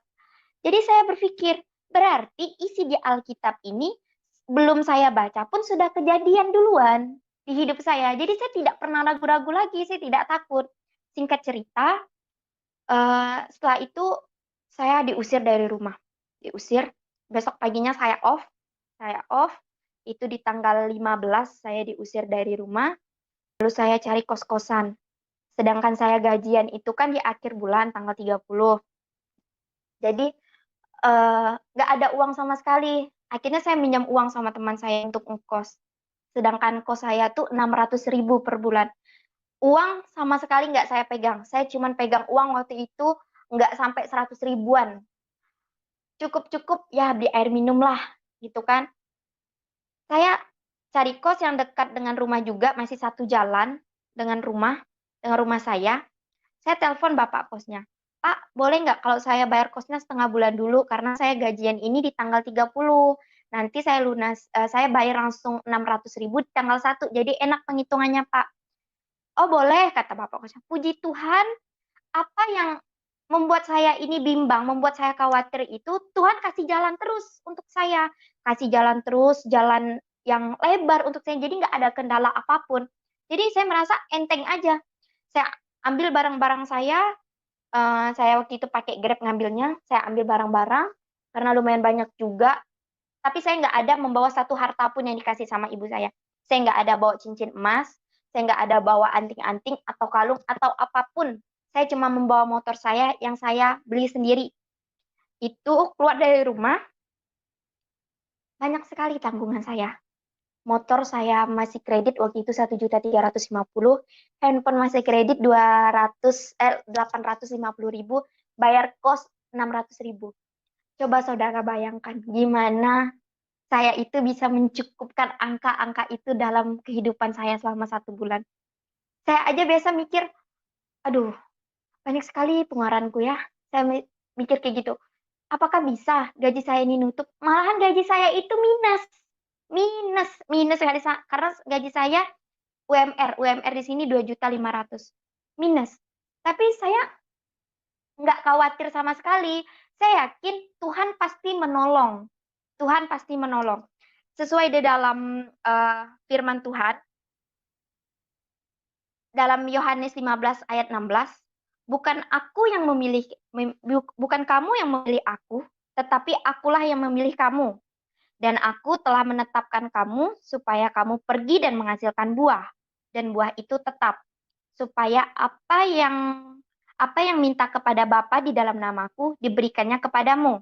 Speaker 2: Jadi saya berpikir, berarti isi di Alkitab ini belum saya baca pun sudah kejadian duluan di hidup saya. Jadi saya tidak pernah ragu-ragu lagi, saya tidak takut. Singkat cerita, setelah itu saya diusir dari rumah. Diusir, besok paginya saya off, itu di tanggal 15 saya diusir dari rumah, lalu saya cari kos-kosan. Sedangkan saya gajian itu kan di akhir bulan tanggal 30. Jadi nggak ada uang sama sekali. Akhirnya saya minjam uang sama teman saya untuk ngekos. Sedangkan kos saya tuh 600.000 per bulan. Uang sama sekali nggak saya pegang. Saya cuma pegang uang waktu itu nggak sampai 100 ribuan. Cukup-cukup ya beli air minum lah, gitu kan. Saya cari kos yang dekat dengan rumah juga, masih satu jalan dengan rumah saya. Saya telepon bapak kosnya. Pak, boleh nggak kalau saya bayar kosnya setengah bulan dulu, karena saya gajian ini di tanggal 30. Nanti saya bayar langsung 600.000 di tanggal 1, jadi enak penghitungannya Pak. Oh boleh, kata bapak kosnya. Puji Tuhan, apa yang membuat saya ini bimbang, membuat saya khawatir itu, Tuhan kasih jalan terus untuk saya. Kasih jalan terus, jalan yang lebar untuk saya. Jadi nggak ada kendala apapun. Jadi saya merasa enteng aja. Saya ambil barang-barang saya waktu itu pakai Grab ngambilnya. Saya ambil barang-barang, karena lumayan banyak juga. Tapi saya nggak ada membawa satu harta pun yang dikasih sama ibu saya. Saya nggak ada bawa cincin emas, saya nggak ada bawa anting-anting atau kalung atau apapun. Saya cuma membawa motor saya yang saya beli sendiri. Itu keluar dari rumah, banyak sekali tanggungan saya. Motor saya masih kredit waktu itu 1.350.000, handphone masih kredit 850.000, bayar kos 600.000. Coba saudara bayangkan gimana saya itu bisa mencukupkan angka-angka itu dalam kehidupan saya selama 1 bulan. Saya aja biasa mikir, aduh, banyak sekali pengeluaranku ya. Saya mikir kayak gitu. Apakah bisa gaji saya ini nutup? Malahan gaji saya itu minus. Minus karena gaji saya UMR di sini 2.500.000. Minus. Tapi saya nggak khawatir sama sekali. Saya yakin Tuhan pasti menolong. Tuhan pasti menolong. Sesuai di dalam firman Tuhan, dalam Yohanes 15 ayat 16, bukan kamu yang memilih aku, tetapi akulah yang memilih kamu. Dan aku telah menetapkan kamu supaya kamu pergi dan menghasilkan buah. Dan buah itu tetap. Supaya apa yang minta kepada Bapa di dalam namaku, diberikannya kepadamu.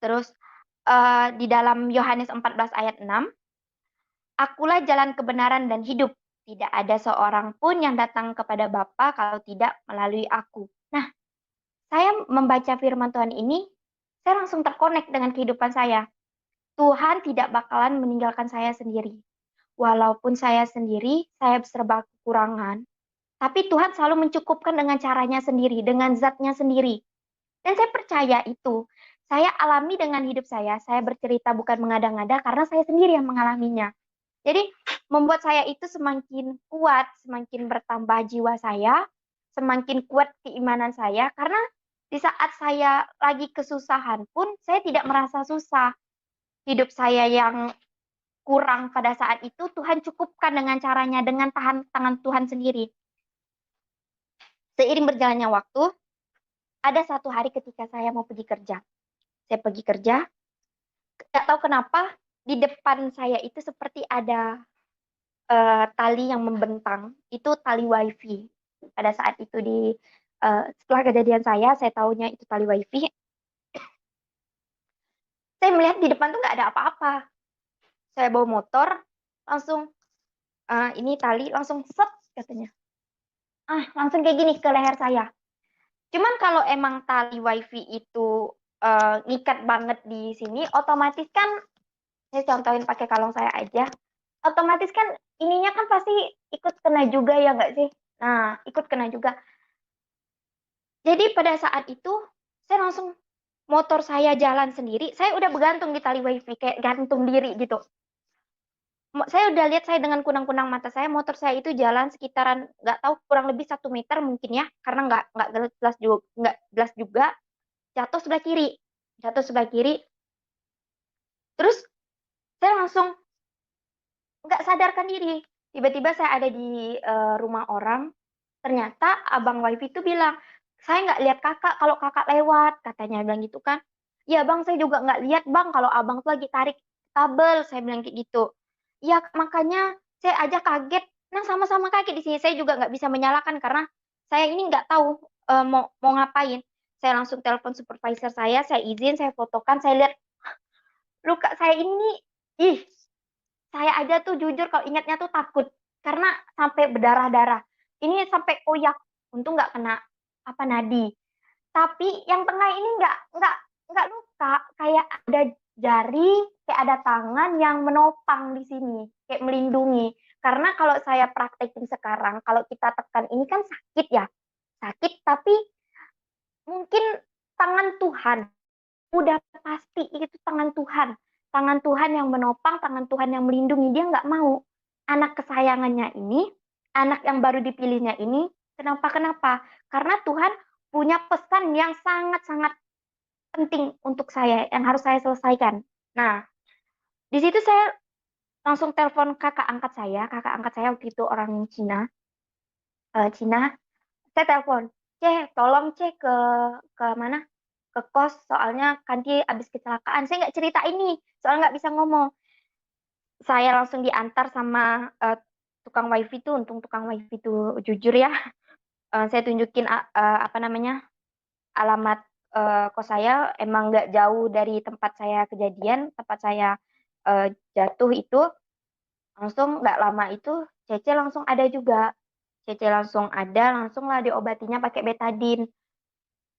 Speaker 2: Terus di dalam Yohanes 14 ayat 6, akulah jalan kebenaran dan hidup. Tidak ada seorang pun yang datang kepada Bapa kalau tidak melalui aku. Nah, saya membaca firman Tuhan ini, saya langsung terkonek dengan kehidupan saya. Tuhan tidak bakalan meninggalkan saya sendiri. Walaupun saya sendiri, saya serba kekurangan, tapi Tuhan selalu mencukupkan dengan caranya sendiri, dengan zatnya sendiri. Dan saya percaya itu. Saya alami dengan hidup saya bercerita bukan mengada-ngada karena saya sendiri yang mengalaminya. Jadi membuat saya itu semakin kuat, semakin bertambah jiwa saya, semakin kuat keimanan saya, karena di saat saya lagi kesusahan pun, saya tidak merasa susah. Hidup saya yang kurang pada saat itu, Tuhan cukupkan dengan caranya, dengan tangan Tuhan sendiri. Seiring berjalannya waktu, ada satu hari ketika saya mau pergi kerja. Saya pergi kerja, nggak tahu kenapa, di depan saya itu seperti ada tali yang membentang. Itu tali wifi. Pada saat itu setelah kejadian saya tahunya itu tali wifi. Saya melihat di depan tuh nggak ada apa-apa. Saya bawa motor, langsung ini tali langsung set katanya. Langsung kayak gini ke leher saya. Cuman kalau emang tali wifi itu ngikat banget di sini, otomatis kan saya contohin pakai kalung saya aja. Otomatis kan ininya kan pasti ikut kena juga ya nggak sih? Nah, ikut kena juga. Jadi pada saat itu saya langsung motor saya jalan sendiri. Saya udah bergantung di tali wifi kayak gantung diri gitu. Saya udah lihat saya dengan kunang-kunang mata saya, motor saya itu jalan sekitaran nggak tahu kurang lebih 1 meter mungkin ya, karena nggak jelas juga jatuh sebelah kiri, jatuh sebelah kiri. Terus saya langsung nggak sadarkan diri. Tiba-tiba saya ada di rumah orang. Ternyata abang wifi itu bilang, saya nggak lihat kakak kalau kakak lewat, katanya bilang gitu kan. Ya bang, saya juga nggak lihat bang kalau abang tuh lagi tarik kabel, saya bilang kayak gitu. Ya makanya saya aja kaget. Nah sama-sama kaget di sini. Saya juga nggak bisa menyalahkan karena saya ini nggak tahu mau ngapain. Saya langsung telepon supervisor saya izin, saya fotokan, saya lihat luka saya ini, ih, saya aja tuh jujur kalau ingatnya tuh takut karena sampai berdarah-darah. Ini sampai koyak, untung nggak kena apa nadi. Tapi yang tengah ini nggak luka, kayak ada jari, kayak ada tangan yang menopang di sini, kayak melindungi. Karena kalau saya praktekin sekarang, kalau kita tekan ini kan sakit ya, sakit. Tapi mungkin tangan Tuhan, udah pasti itu tangan Tuhan. Tangan Tuhan yang menopang, tangan Tuhan yang melindungi. Dia nggak mau anak kesayangannya ini, anak yang baru dipilihnya ini, kenapa? Karena Tuhan punya pesan yang sangat-sangat penting untuk saya, yang harus saya selesaikan. Nah, di situ saya langsung telepon kakak angkat saya waktu itu orang Cina. Saya telepon, tolong ke mana? Ke kos, soalnya Kanti habis kecelakaan. Saya nggak cerita ini, soalnya nggak bisa ngomong. Saya langsung diantar sama tukang wifi tuh, untung tukang wifi tuh jujur ya. Saya tunjukin apa namanya alamat kos saya, emang nggak jauh dari tempat saya kejadian, tempat saya jatuh itu. Langsung nggak lama itu Cece langsung ada juga. Cece langsung ada, langsung lah diobatinya pakai betadine.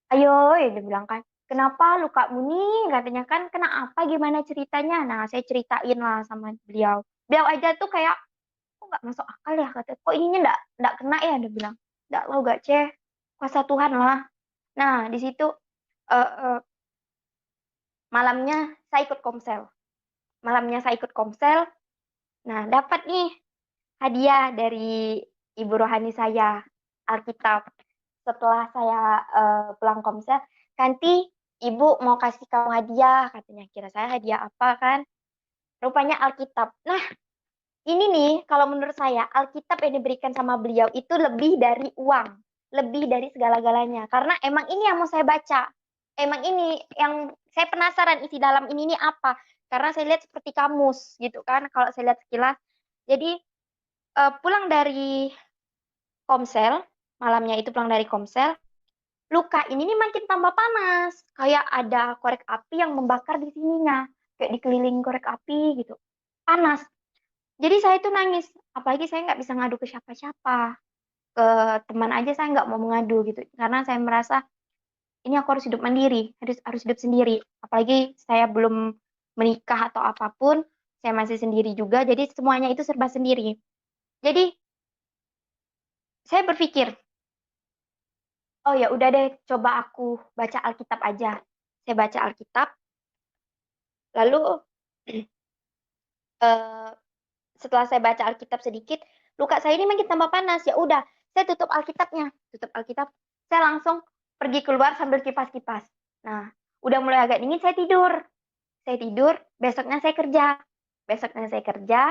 Speaker 2: Ayo, ya dia bilang kan, kenapa lukamu nih? Katanya kan, kena apa, gimana ceritanya? Nah, saya ceritain lah sama beliau. Beliau aja tuh kayak, kok nggak masuk akal ya? Kata, kok ininya nggak kena ya? Dia bilang, nggak lo gak ceh, kuasa Tuhan lah. Nah, di situ eh, eh, malamnya saya ikut komsel. Malamnya saya ikut komsel. Nah, dapat nih hadiah dari ibu rohani saya, Alkitab. Setelah saya pulang komsel, Kanti, ibu mau kasih kamu hadiah, katanya. Kira saya hadiah apa kan? Rupanya Alkitab. Nah, ini nih, kalau menurut saya, Alkitab yang diberikan sama beliau itu lebih dari uang, lebih dari segala-galanya. Karena emang ini yang mau saya baca. Emang ini yang saya penasaran isi dalam ini nih apa. Karena saya lihat seperti kamus gitu kan, kalau saya lihat sekilas. Jadi pulang dari komsel, malamnya itu pulang dari komsel, luka ini nih makin tambah panas. Kayak ada korek api yang membakar di sininya. Kayak dikelilingi korek api gitu. Panas. Jadi saya tuh nangis. Apalagi saya nggak bisa ngadu ke siapa-siapa. Ke teman aja saya nggak mau mengadu gitu. Karena saya merasa ini aku harus hidup mandiri. Harus hidup sendiri. Apalagi saya belum menikah atau apapun, saya masih sendiri juga, jadi semuanya itu serba sendiri. Jadi saya berpikir, oh ya udah deh, coba aku baca Alkitab aja. Saya baca Alkitab, lalu eh, setelah saya baca Alkitab sedikit, luka saya ini makin tambah panas. Ya udah, saya tutup Alkitabnya, tutup Alkitab. Saya langsung pergi keluar sambil kipas-kipas. Nah, udah mulai agak dingin, saya tidur. Saya tidur, besoknya saya kerja. Besoknya saya kerja.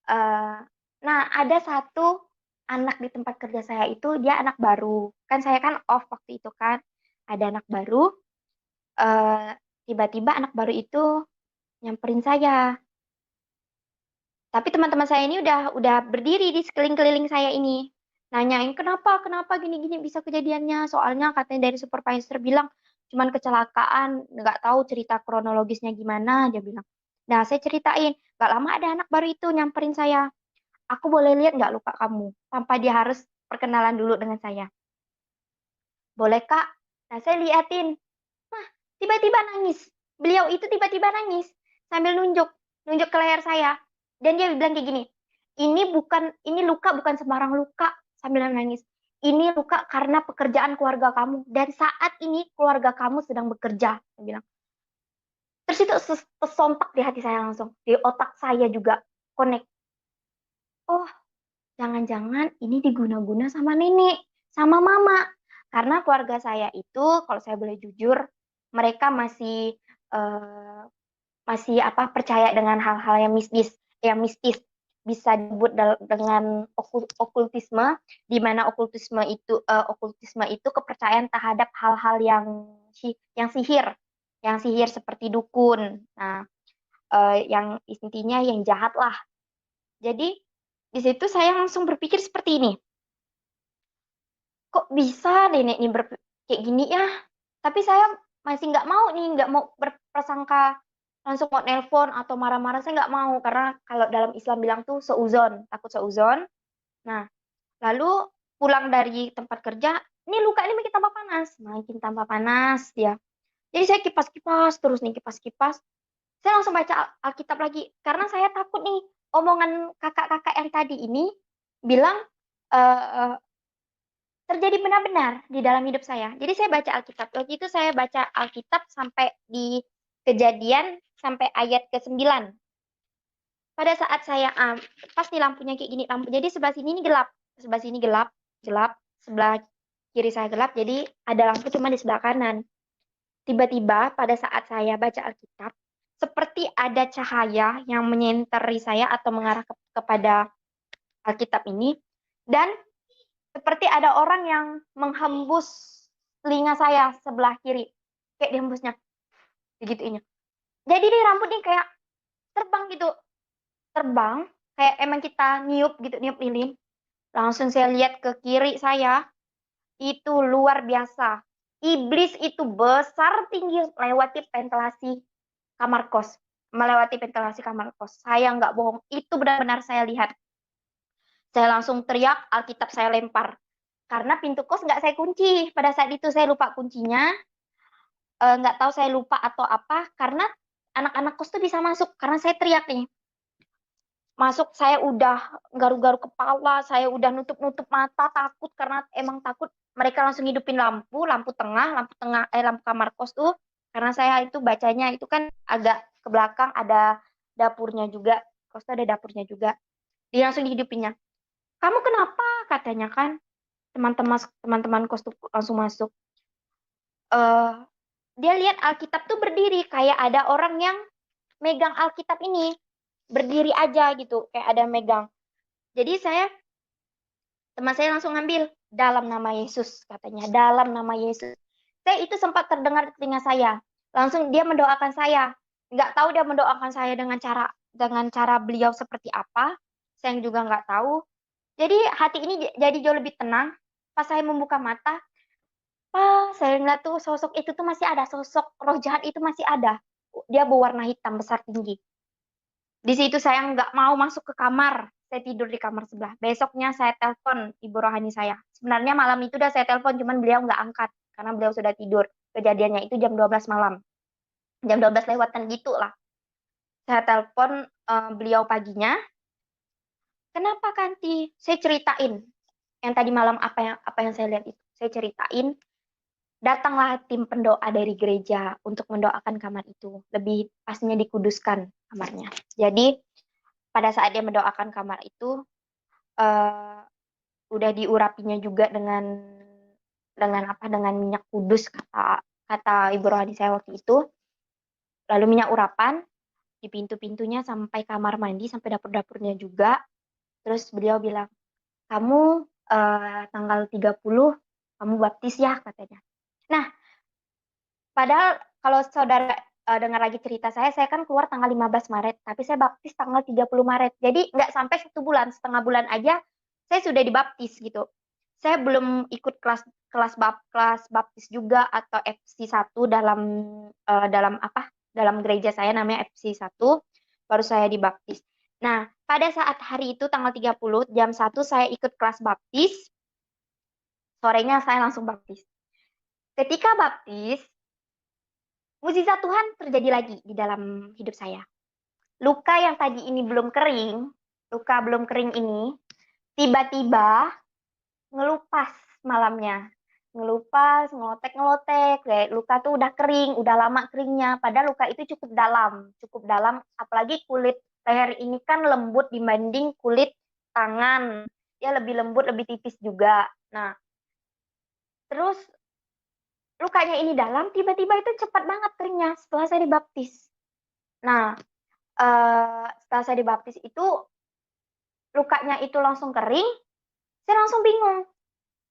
Speaker 2: eh, nah, ada satu anak di tempat kerja saya itu, dia anak baru. Kan saya kan off waktu itu kan. Ada anak baru, eh, tiba-tiba anak baru itu nyamperin saya. Tapi teman-teman saya ini udah berdiri di sekeliling-keliling saya ini. Nanyain kenapa gini-gini bisa kejadiannya. Soalnya katanya dari supervisor bilang cuman kecelakaan, nggak tahu cerita kronologisnya gimana, dia bilang. Nah, saya ceritain, nggak lama ada anak baru itu nyamperin saya. Aku boleh lihat nggak luka kamu? Tanpa dia harus perkenalan dulu dengan saya. Boleh Kak? Nah, saya liatin. Nah, tiba-tiba nangis. Beliau itu tiba-tiba nangis sambil nunjuk ke leher saya. Dan dia bilang kayak gini, ini luka bukan sembarang luka, sambil nangis. Ini luka karena pekerjaan keluarga kamu. Dan saat ini keluarga kamu sedang bekerja, dia bilang. Terus itu sontak di hati saya langsung. Di otak saya juga connect. Oh, jangan-jangan ini diguna-guna sama nenek, sama mama. Karena keluarga saya itu, kalau saya boleh jujur, mereka eh, masih apa percaya dengan hal-hal yang mistis bisa disebut dengan okultisme, di mana okultisme itu kepercayaan terhadap hal-hal yang sihir seperti dukun. Nah, yang intinya yang jahat lah. Jadi di situ saya langsung berpikir seperti ini. Kok bisa nenek ini kayak gini ya? Tapi saya masih nggak mau berprasangka langsung mau nelpon atau marah-marah. Saya nggak mau karena kalau dalam Islam bilang tuh seuzon, takut seuzon. Nah, lalu pulang dari tempat kerja, ini luka ini makin tambah panas dia. Jadi saya kipas-kipas terus nih kipas-kipas. Saya langsung baca Alkitab lagi karena saya takut nih omongan kakak-kakak yang tadi ini bilang eh, terjadi benar-benar di dalam hidup saya. Jadi saya baca Alkitab. Waktu itu saya baca Alkitab sampai di Kejadian sampai ayat ke-9. Pada saat saya pas nih lampunya kayak gini lampu. Jadi sebelah sini ini gelap, sebelah sini gelap, sebelah kiri saya gelap. Jadi ada lampu cuma di sebelah kanan. Tiba-tiba pada saat saya baca Alkitab, seperti ada cahaya yang menyentari saya atau mengarah kepada Alkitab ini dan seperti ada orang yang menghembus telinga saya sebelah kiri. Kayak dihembusnya. Begitunya. Jadi nih rambut nih kayak terbang gitu. Terbang. Kayak emang kita niup gitu, niup lilin. Langsung saya lihat ke kiri saya. Itu luar biasa. Iblis itu besar tinggi lewati ventilasi kamar kos. Melewati ventilasi kamar kos. Saya nggak bohong. Itu benar-benar saya lihat. Saya langsung teriak, Alkitab saya lempar. Karena pintu kos nggak saya kunci. Pada saat itu saya lupa kuncinya. Nggak tahu saya lupa atau apa. Karena anak-anak kos tuh bisa masuk. Karena saya teriak nih. Masuk saya udah garu-garu kepala. Saya udah nutup-nutup mata. Takut karena emang takut. Mereka langsung hidupin lampu tengah, lampu kamar kos tuh. Karena saya itu bacanya itu kan agak ke belakang ada dapurnya juga. Kos tuh ada dapurnya juga. Dia langsung dihidupinnya. Kamu kenapa? Katanya kan. Teman-teman kos tuh langsung masuk. eh Dia lihat Alkitab tuh berdiri kayak ada orang yang megang Alkitab ini berdiri aja gitu kayak ada megang. Jadi teman saya langsung ngambil dalam nama Yesus katanya dalam nama Yesus. Saya itu sempat terdengar di telinga saya. Langsung dia mendoakan saya. Nggak tahu dia mendoakan saya dengan cara beliau seperti apa. Saya juga nggak tahu. Jadi hati ini jadi jauh lebih tenang. Pas saya membuka mata, saya ngeliat tuh sosok itu tuh masih ada. Sosok roh jahat itu masih ada. Dia berwarna hitam besar tinggi. Di situ saya nggak mau masuk ke kamar. Saya tidur di kamar sebelah. Besoknya saya telepon ibu rohani saya. Sebenarnya malam itu udah saya telepon, cuman beliau nggak angkat. Karena beliau sudah tidur. Kejadiannya itu jam 12 malam. Jam 12 lewatan gitu lah. Saya telepon beliau paginya, kenapa Kanti? Saya ceritain yang tadi malam apa yang saya lihat itu. Saya ceritain, datanglah tim pendoa dari gereja untuk mendoakan kamar itu. Lebih pastinya dikuduskan kamarnya. Jadi pada saat dia mendoakan kamar itu, eh, udah diurapinya juga dengan minyak kudus, kata kata ibu rohani saya waktu itu. Lalu minyak urapan di pintu-pintunya sampai kamar mandi sampai dapur-dapurnya juga. Terus beliau bilang, kamu tanggal 30 kamu baptis ya, katanya. Nah, padahal kalau saudara dengar lagi cerita saya kan keluar tanggal 15 Maret, tapi saya baptis tanggal 30 Maret. Jadi nggak sampai 1 bulan, setengah bulan aja saya sudah dibaptis gitu. Saya belum ikut kelas baptis juga atau FC1 dalam gereja saya namanya FC1, baru saya dibaptis. Nah, pada saat hari itu tanggal 30 jam 1 saya ikut kelas baptis, sorenya saya langsung baptis. Ketika baptis, mujizat Tuhan terjadi lagi di dalam hidup saya. Luka yang tadi ini belum kering, luka belum kering ini, tiba-tiba ngelupas malamnya. Ngelupas, ngelotek-ngelotek, kayak luka tuh udah kering, udah lama keringnya, padahal luka itu cukup dalam, apalagi kulit leher ini kan lembut dibanding kulit tangan. Dia lebih lembut, lebih tipis juga. Nah, terus lukanya ini dalam, tiba-tiba itu cepat banget keringnya setelah saya dibaptis. Nah, setelah saya dibaptis itu lukanya itu langsung kering, saya langsung bingung.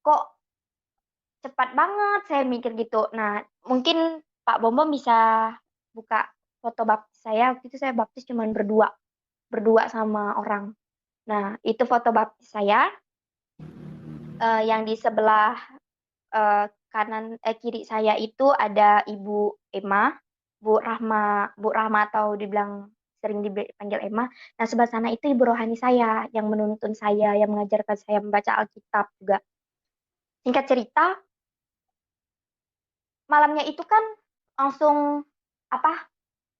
Speaker 2: Kok cepat banget, saya mikir gitu. Nah, mungkin Pak Bombom bisa buka foto baptis saya. Waktu itu saya baptis cuma berdua sama orang. Nah, itu foto baptis saya yang di sebelah kiri saya itu ada Ibu Emma, Bu Rahma atau dibilang sering dipanggil Emma. Nah, sebelah sana itu ibu rohani saya yang menuntun saya, yang mengajarkan saya membaca Alkitab juga. Singkat cerita, malamnya itu kan langsung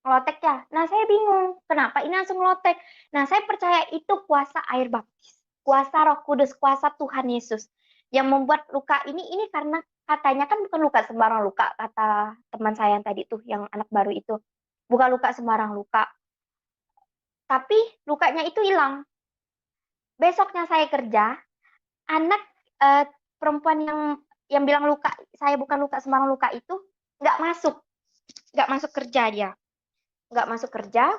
Speaker 2: ngelotek ya. Nah, saya bingung, kenapa ini langsung ngelotek. Nah, saya percaya itu kuasa air baptis, kuasa Roh Kudus, kuasa Tuhan Yesus yang membuat luka ini karena katanya kan bukan luka sembarang luka, kata teman saya yang tadi tuh, yang anak baru itu. Bukan luka sembarang luka, tapi lukanya itu hilang. Besoknya saya kerja, anak perempuan yang bilang luka saya bukan luka sembarang luka itu nggak masuk kerja dia, nggak masuk kerja,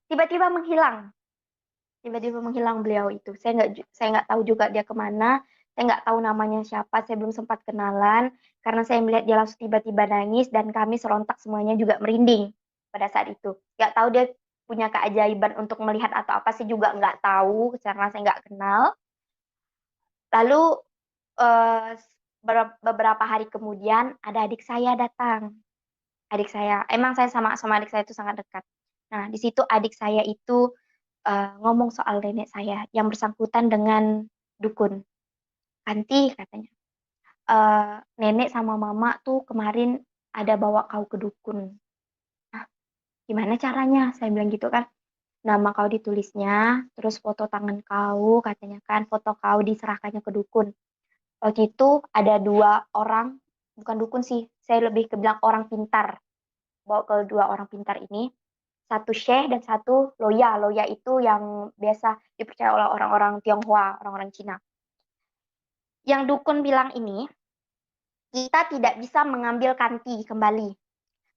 Speaker 2: tiba-tiba menghilang beliau itu. Saya nggak tahu juga dia kemana, saya nggak tahu namanya siapa, saya belum sempat kenalan karena saya melihat dia langsung tiba-tiba nangis dan kami serontak semuanya juga merinding pada saat itu. Nggak tahu dia punya keajaiban untuk melihat atau apa sih juga nggak tahu karena saya nggak kenal. Lalu beberapa hari kemudian ada adik saya datang. Adik saya, emang saya sama adik saya itu sangat dekat. Nah, di situ adik saya itu ngomong soal nenek saya yang bersangkutan dengan dukun. Kanti katanya, nenek sama mama tuh kemarin ada bawa kau ke dukun. Nah, gimana caranya? Saya bilang gitu kan. Nama kau ditulisnya, terus foto tangan kau, katanya kan, foto kau diserahkannya ke dukun. Waktu itu ada 2 orang, bukan dukun sih, saya lebih ke bilang orang pintar. Bawa ke 2 orang pintar ini, satu syekh dan satu loya. Loya itu yang biasa dipercaya oleh orang-orang Tionghoa, orang-orang Cina. Yang dukun bilang ini, kita tidak bisa mengambil kanti kembali.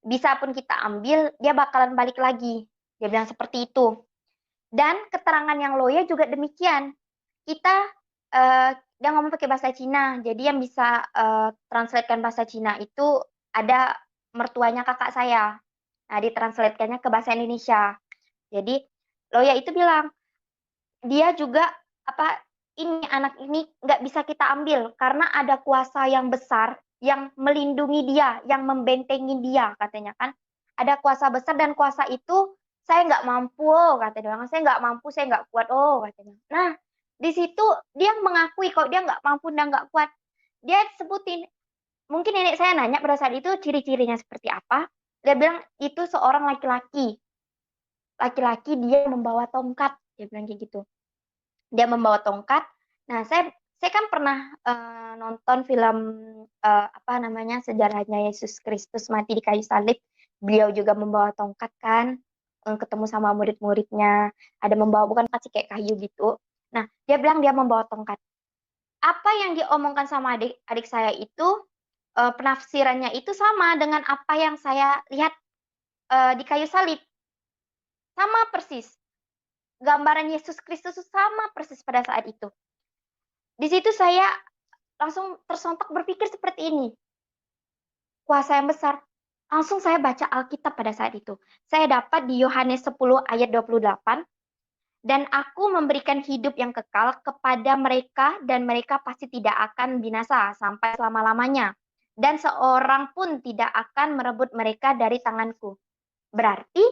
Speaker 2: Bisa pun kita ambil, dia bakalan balik lagi. Dia bilang seperti itu. Dan keterangan yang loya juga demikian. Kita, dia ngomong pakai bahasa Cina, jadi yang bisa translatekan bahasa Cina itu ada mertuanya kakak saya. Nah, ditranslatekannya ke bahasa Indonesia. Jadi, loya itu bilang, dia juga ini anak ini nggak bisa kita ambil karena ada kuasa yang besar yang melindungi dia, yang membentengi dia, katanya kan. Ada kuasa besar dan kuasa itu saya nggak mampu, katanya. Saya nggak mampu, saya nggak kuat, katanya. Nah, di situ dia mengakui kalau dia nggak mampu dan nggak kuat. Dia sebutin, mungkin nenek saya nanya pada saat itu ciri-cirinya seperti apa. Dia bilang itu seorang laki-laki. Laki-laki dia membawa tongkat. Dia bilang kayak gitu. Dia membawa tongkat. Nah, saya kan pernah nonton film apa namanya sejarahnya Yesus Kristus mati di kayu salib. Beliau juga membawa tongkat kan, ketemu sama murid-muridnya. Ada membawa bukan pasti kayak kayu gitu. Nah, dia bilang dia membawa tongkat. Apa yang diomongkan sama adik saya itu penafsirannya itu sama dengan apa yang saya lihat di kayu salib. Sama persis. Gambaran Yesus Kristus sama persis pada saat itu. Di situ saya langsung tersontak berpikir seperti ini. Kuasa yang besar. Langsung saya baca Alkitab pada saat itu. Saya dapat di Yohanes 10 ayat 28. Dan aku memberikan hidup yang kekal kepada mereka dan mereka pasti tidak akan binasa sampai selama-lamanya. Dan seorang pun tidak akan merebut mereka dari tanganku. Berarti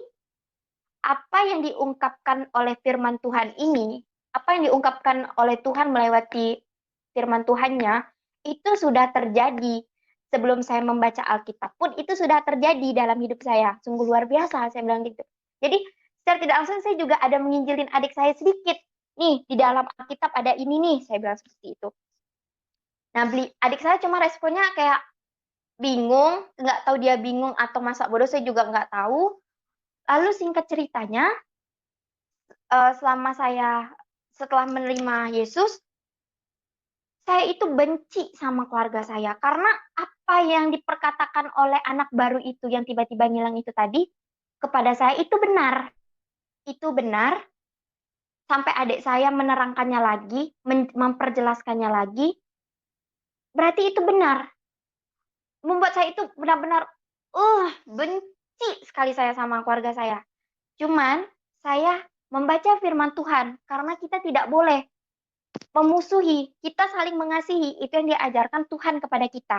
Speaker 2: apa yang diungkapkan oleh firman Tuhan ini, apa yang diungkapkan oleh Tuhan melewati firman Tuhannya, itu sudah terjadi sebelum saya membaca Alkitab pun itu sudah terjadi dalam hidup saya. Sungguh luar biasa, saya bilang gitu. Jadi secara tidak langsung saya juga ada menginjilin adik saya sedikit. Nih, di dalam Alkitab ada ini nih, saya bilang seperti itu. Nah, adik saya cuma responnya kayak bingung, nggak tahu dia bingung atau masa bodoh, saya juga nggak tahu. Lalu singkat ceritanya, selama saya setelah menerima Yesus, saya itu benci sama keluarga saya karena apa yang diperkatakan oleh anak baru itu yang tiba-tiba ngilang itu tadi kepada saya itu benar. Itu benar sampai adik saya menerangkannya lagi, memperjelaskannya lagi. Berarti itu benar. Membuat saya itu benar-benar benci sekali saya sama keluarga saya. Cuman saya membaca firman Tuhan karena kita tidak boleh memusuhi, kita saling mengasihi, itu yang diajarkan Tuhan kepada kita.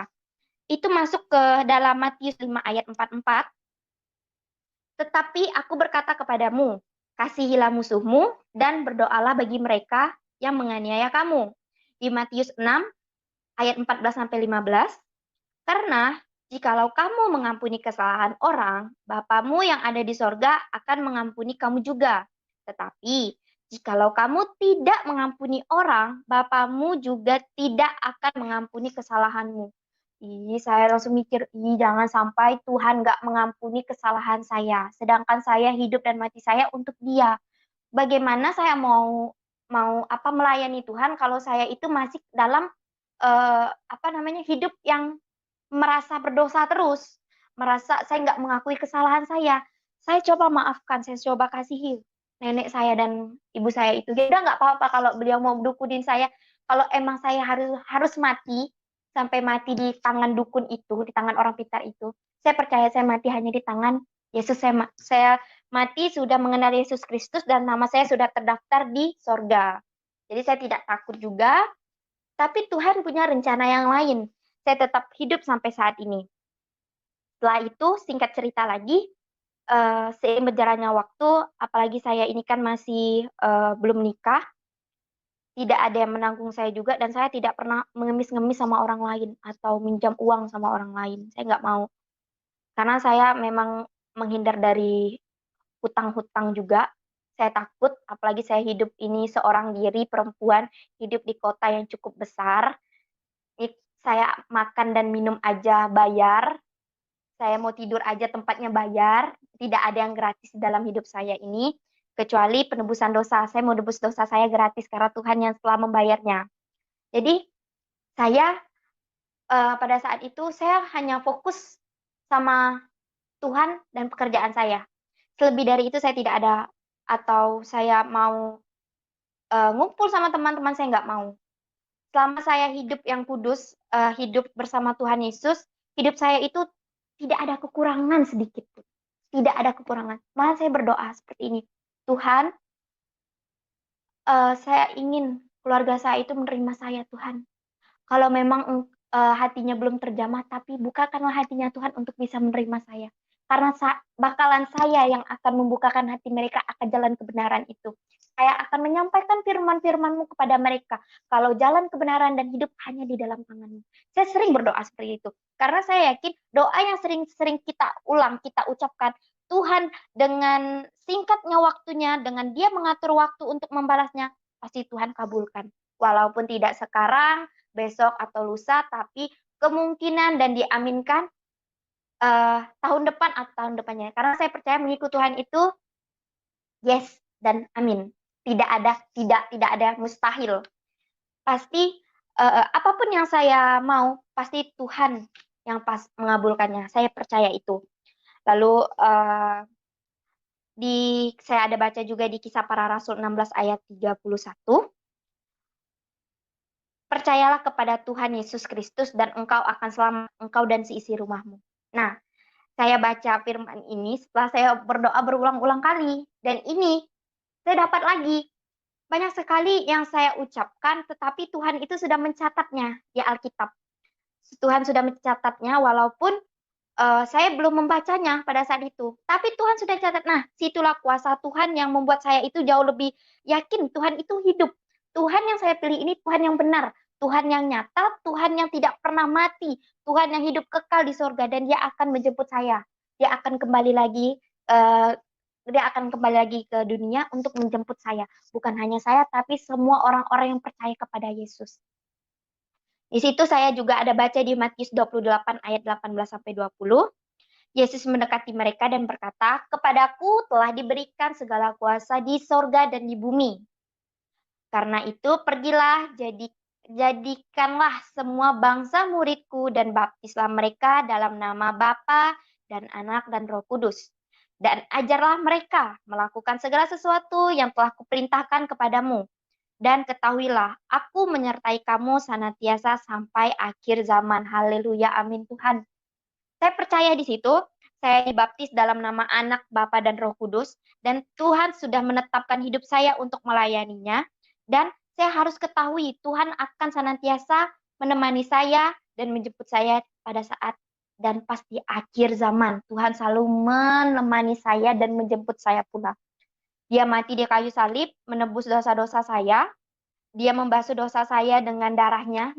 Speaker 2: Itu masuk ke dalam Matius 5 ayat 44. Tetapi aku berkata kepadamu, kasihilah musuhmu dan berdoalah bagi mereka yang menganiaya kamu. Di Matius 6 ayat 14 sampai 15. Karena jikalau kamu mengampuni kesalahan orang, Bapamu yang ada di sorga akan mengampuni kamu juga. Tetapi jikalau kamu tidak mengampuni orang, Bapamu juga tidak akan mengampuni kesalahanmu. Saya langsung mikir, jangan sampai Tuhan nggak mengampuni kesalahan saya. Sedangkan saya hidup dan mati saya untuk Dia. Bagaimana saya mau melayani Tuhan kalau saya itu masih dalam hidup yang merasa berdosa terus, merasa saya nggak mengakui kesalahan saya. Saya coba maafkan, saya coba kasihi nenek saya dan ibu saya itu. Ya udah nggak apa-apa kalau beliau mau dukunin saya. Kalau emang saya harus mati, sampai mati di tangan dukun itu, di tangan orang pintar itu. Saya percaya saya mati hanya di tangan Yesus. Saya mati sudah mengenal Yesus Kristus dan nama saya sudah terdaftar di sorga. Jadi saya tidak takut juga, tapi Tuhan punya rencana yang lain. Saya tetap hidup sampai saat ini. Setelah itu, singkat cerita lagi, seiring berjalannya waktu, apalagi saya ini kan masih belum nikah, tidak ada yang menanggung saya juga, dan saya tidak pernah mengemis-ngemis sama orang lain, atau minjam uang sama orang lain. Saya nggak mau. Karena saya memang menghindar dari hutang-hutang juga. Saya takut, apalagi saya hidup ini seorang diri perempuan, hidup di kota yang cukup besar. Saya makan dan minum aja bayar, saya mau tidur aja tempatnya bayar, tidak ada yang gratis dalam hidup saya ini, kecuali penebusan dosa. Saya mau nebus dosa saya gratis karena Tuhan yang telah membayarnya. Jadi saya pada saat itu saya hanya fokus sama Tuhan dan pekerjaan saya. Selebih dari itu saya tidak ada, atau saya mau ngumpul sama teman-teman, saya nggak mau. Selama saya hidup yang kudus, hidup bersama Tuhan Yesus, hidup saya itu tidak ada kekurangan sedikit pun. Tidak ada kekurangan. Malah saya berdoa seperti ini. Tuhan, saya ingin keluarga saya itu menerima saya, Tuhan. Kalau memang hatinya belum terjamah, tapi bukakanlah hatinya Tuhan untuk bisa menerima saya. Karena bakalan saya yang akan membukakan hati mereka akan jalan kebenaran itu. saya akan menyampaikan firman-firman-Mu kepada mereka. Kalau jalan kebenaran dan hidup hanya di dalam tangan-Mu. Saya sering berdoa seperti itu. Karena saya yakin doa yang sering-sering kita ulang, kita ucapkan, Tuhan dengan singkatnya waktunya, dengan Dia mengatur waktu untuk membalasnya, pasti Tuhan kabulkan. Walaupun tidak sekarang, besok atau lusa, tapi kemungkinan dan diaminkan tahun depan atau tahun depannya. Karena saya percaya mengikut Tuhan itu yes dan amin. Tidak ada mustahil. Pasti apapun yang saya mau, pasti Tuhan yang pas mengabulkannya. Saya percaya itu. Lalu saya ada baca juga di Kisah Para Rasul 16 ayat 31. Percayalah kepada Tuhan Yesus Kristus dan engkau akan selamat, engkau dan seisi rumahmu. Nah, saya baca firman ini setelah saya berdoa berulang-ulang kali. Dan ini saya dapat lagi. Banyak sekali yang saya ucapkan, tetapi Tuhan itu sudah mencatatnya di Alkitab. Tuhan sudah mencatatnya walaupun saya belum membacanya pada saat itu. Tapi Tuhan sudah catat. Nah, situlah kuasa Tuhan yang membuat saya itu jauh lebih yakin Tuhan itu hidup. Tuhan yang saya pilih ini Tuhan yang benar. Tuhan yang nyata, Tuhan yang tidak pernah mati. Tuhan yang hidup kekal di surga dan Dia akan menjemput saya. Dia akan kembali lagi ke dunia untuk menjemput saya. Bukan hanya saya, tapi semua orang-orang yang percaya kepada Yesus. Di situ saya juga ada baca di Matius 28 ayat 18-20. Yesus mendekati mereka dan berkata, "Kepadaku telah diberikan segala kuasa di sorga dan di bumi. Karena itu pergilah, jadikanlah semua bangsa muridku dan baptislah mereka dalam nama Bapa dan Anak dan Roh Kudus. Dan ajarlah mereka melakukan segala sesuatu yang telah kuperintahkan kepadamu. Dan ketahuilah, aku menyertai kamu senantiasa sampai akhir zaman." Haleluya, amin Tuhan. Saya percaya di situ, saya dibaptis dalam nama Anak, Bapa, dan Roh Kudus, dan Tuhan sudah menetapkan hidup saya untuk melayaninya, dan saya harus ketahui Tuhan akan senantiasa menemani saya dan menjemput saya pada saat dan pas di akhir zaman. Tuhan selalu menemani saya dan menjemput saya pula. Dia mati di kayu salib, menebus dosa-dosa saya. Dia membasuh dosa saya dengan darahnya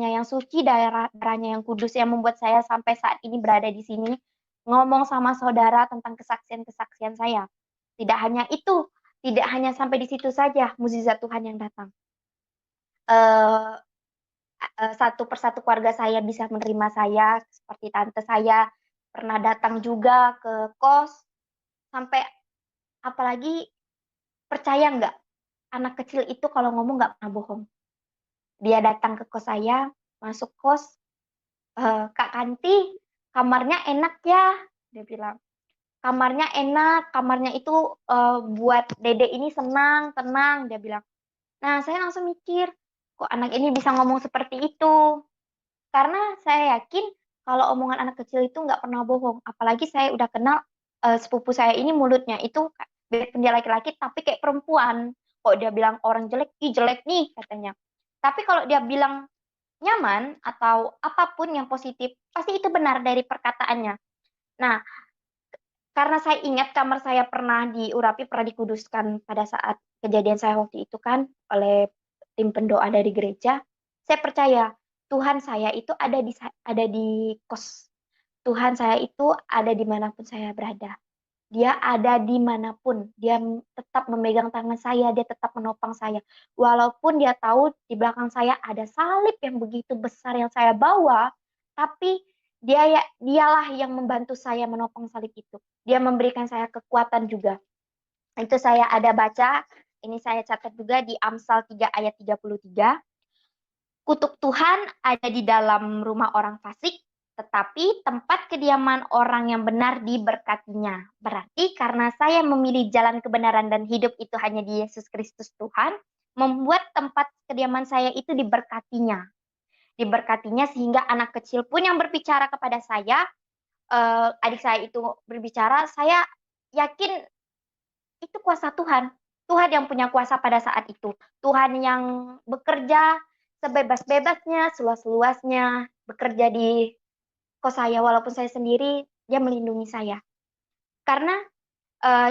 Speaker 2: yang suci, darahnya yang kudus yang membuat saya sampai saat ini berada di sini, ngomong sama saudara tentang kesaksian-kesaksian saya. Tidak hanya itu, tidak hanya sampai di situ saja mukjizat Tuhan yang datang. Satu persatu keluarga saya bisa menerima saya, seperti tante saya pernah datang juga ke kos, sampai apalagi percaya nggak, anak kecil itu kalau ngomong nggak pernah bohong. Dia datang ke kos saya, masuk kos, "Kak Kanti, kamarnya enak ya?" Dia bilang. "Kamarnya enak, kamarnya itu buat Dede ini senang, tenang," dia bilang. Nah, saya langsung mikir, kok anak ini bisa ngomong seperti itu? Karena saya yakin kalau omongan anak kecil itu nggak pernah bohong. Apalagi saya udah kenal sepupu saya ini mulutnya itu biarpun dia laki-laki tapi kayak perempuan. Kok dia bilang orang jelek, ih jelek nih katanya. Tapi kalau dia bilang nyaman atau apapun yang positif, pasti itu benar dari perkataannya. Nah, karena saya ingat kamar saya pernah diurapi, pernah dikuduskan pada saat kejadian saya waktu itu kan oleh tim pendoa dari gereja, saya percaya Tuhan saya itu ada di kos. Tuhan saya itu ada dimanapun saya berada. Dia ada dimanapun, dia tetap memegang tangan saya, dia tetap menopang saya. Walaupun dia tahu di belakang saya ada salib yang begitu besar yang saya bawa, tapi dialah yang membantu saya menopang salib itu. Dia memberikan saya kekuatan juga. Itu saya ada baca, ini saya catat juga di Amsal 3 ayat 33. "Kutuk Tuhan ada di dalam rumah orang fasik, tetapi tempat kediaman orang yang benar diberkatinya." Berarti karena saya memilih jalan kebenaran dan hidup itu hanya di Yesus Kristus Tuhan, membuat tempat kediaman saya itu diberkatinya. Diberkatinya sehingga anak kecil pun yang berbicara kepada saya, adik saya itu berbicara, saya yakin itu kuasa Tuhan. Tuhan yang punya kuasa pada saat itu. Tuhan yang bekerja sebebas-bebasnya, seluas-luasnya, bekerja di kos saya walaupun saya sendiri, dia melindungi saya. Karena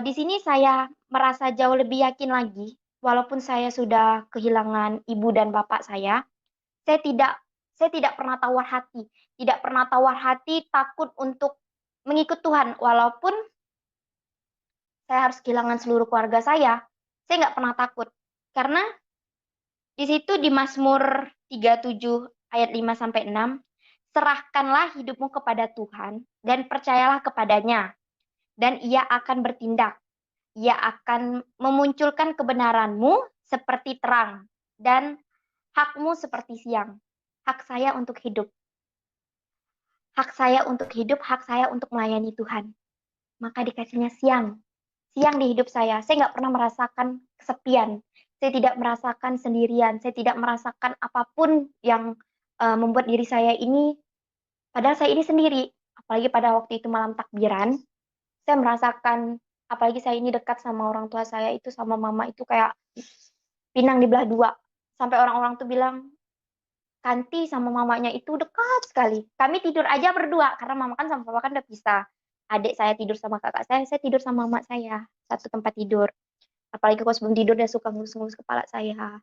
Speaker 2: di sini saya merasa jauh lebih yakin lagi walaupun saya sudah kehilangan ibu dan bapak saya tidak pernah tawar hati, tidak pernah tawar hati takut untuk mengikut Tuhan, walaupun saya harus kehilangan seluruh keluarga saya nggak pernah takut. Karena di situ di Mazmur 37 ayat 5 sampai 6, serahkanlah hidupmu kepada Tuhan dan percayalah kepadanya, dan Ia akan bertindak. Ia akan memunculkan kebenaranmu seperti terang dan hakmu seperti siang. Hak saya untuk hidup. Hak saya untuk hidup, hak saya untuk melayani Tuhan. Maka dikasihnya siang. Siang di hidup saya nggak pernah merasakan kesepian. Saya tidak merasakan sendirian. Saya tidak merasakan apapun yang membuat diri saya ini, padahal saya ini sendiri. Apalagi pada waktu itu malam takbiran, saya merasakan, apalagi saya ini dekat sama orang tua saya itu, sama mama itu kayak pinang dibelah dua. Sampai orang-orang tuh bilang, Kanti sama mamanya itu dekat sekali. Kami tidur aja berdua, karena mama kan sama papa kan udah pisah. Adik saya tidur sama kakak saya tidur sama mama saya. Satu tempat tidur. Apalagi kalau sebelum tidur dia suka ngelus-ngelus kepala saya.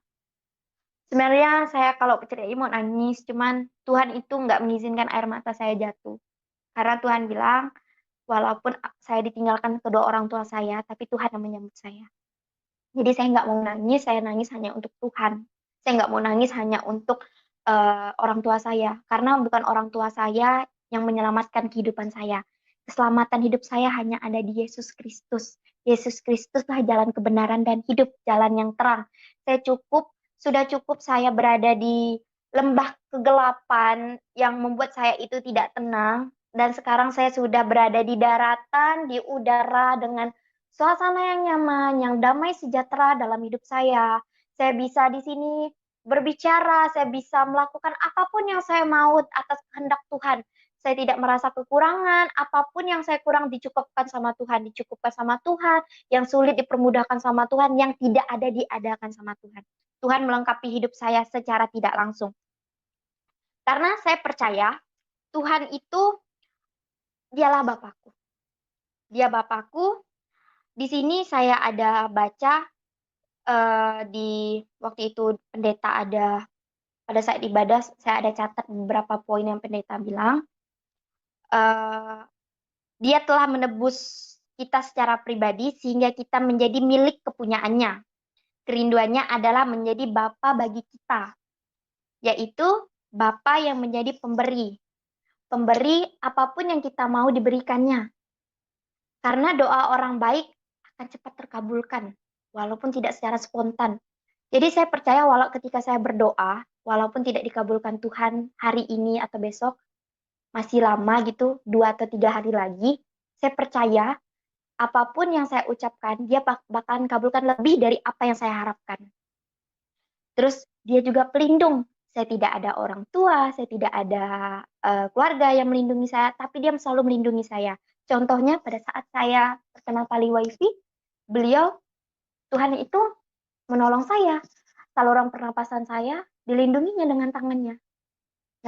Speaker 2: Sebenarnya saya kalau ceria mau nangis, cuman Tuhan itu nggak mengizinkan air mata saya jatuh. Karena Tuhan bilang, walaupun saya ditinggalkan kedua orang tua saya, tapi Tuhan yang menyambut saya. Jadi saya nggak mau nangis, saya nangis hanya untuk Tuhan. Saya nggak mau nangis hanya untuk orang tua saya, karena bukan orang tua saya yang menyelamatkan kehidupan saya. Keselamatan hidup saya hanya ada di Yesus Kristus. Yesus Kristuslah jalan kebenaran dan hidup, jalan yang terang. Sudah cukup saya berada di lembah kegelapan yang membuat saya itu tidak tenang, dan sekarang saya sudah berada di daratan, di udara dengan suasana yang nyaman, yang damai sejahtera dalam hidup saya. Saya bisa di sini berbicara, saya bisa melakukan apapun yang saya mau atas kehendak Tuhan. Saya tidak merasa kekurangan, apapun yang saya kurang dicukupkan sama Tuhan, yang sulit dipermudahkan sama Tuhan, yang tidak ada diadakan sama Tuhan. Tuhan melengkapi hidup saya secara tidak langsung. Karena saya percaya Tuhan itu dialah Bapakku. Dia Bapakku. Di sini saya ada baca di waktu itu pendeta ada, pada saat ibadah saya ada catat beberapa poin yang pendeta bilang. Dia telah menebus kita secara pribadi sehingga kita menjadi milik kepunyaannya. Kerinduannya adalah menjadi Bapa bagi kita, yaitu Bapa yang menjadi pemberi. Pemberi apapun yang kita mau diberikannya. Karena doa orang baik akan cepat terkabulkan, walaupun tidak secara spontan. Jadi saya percaya walau ketika saya berdoa, walaupun tidak dikabulkan Tuhan hari ini atau besok, masih lama gitu, 2 atau 3 hari lagi, saya percaya apapun yang saya ucapkan, dia bakalan kabulkan lebih dari apa yang saya harapkan. Terus dia juga pelindung. Saya tidak ada orang tua, saya tidak ada keluarga yang melindungi saya, tapi dia selalu melindungi saya. Contohnya pada saat saya terkena tali wifi, beliau, Tuhan itu menolong saya. Saluran pernapasan saya dilindunginya dengan tangannya.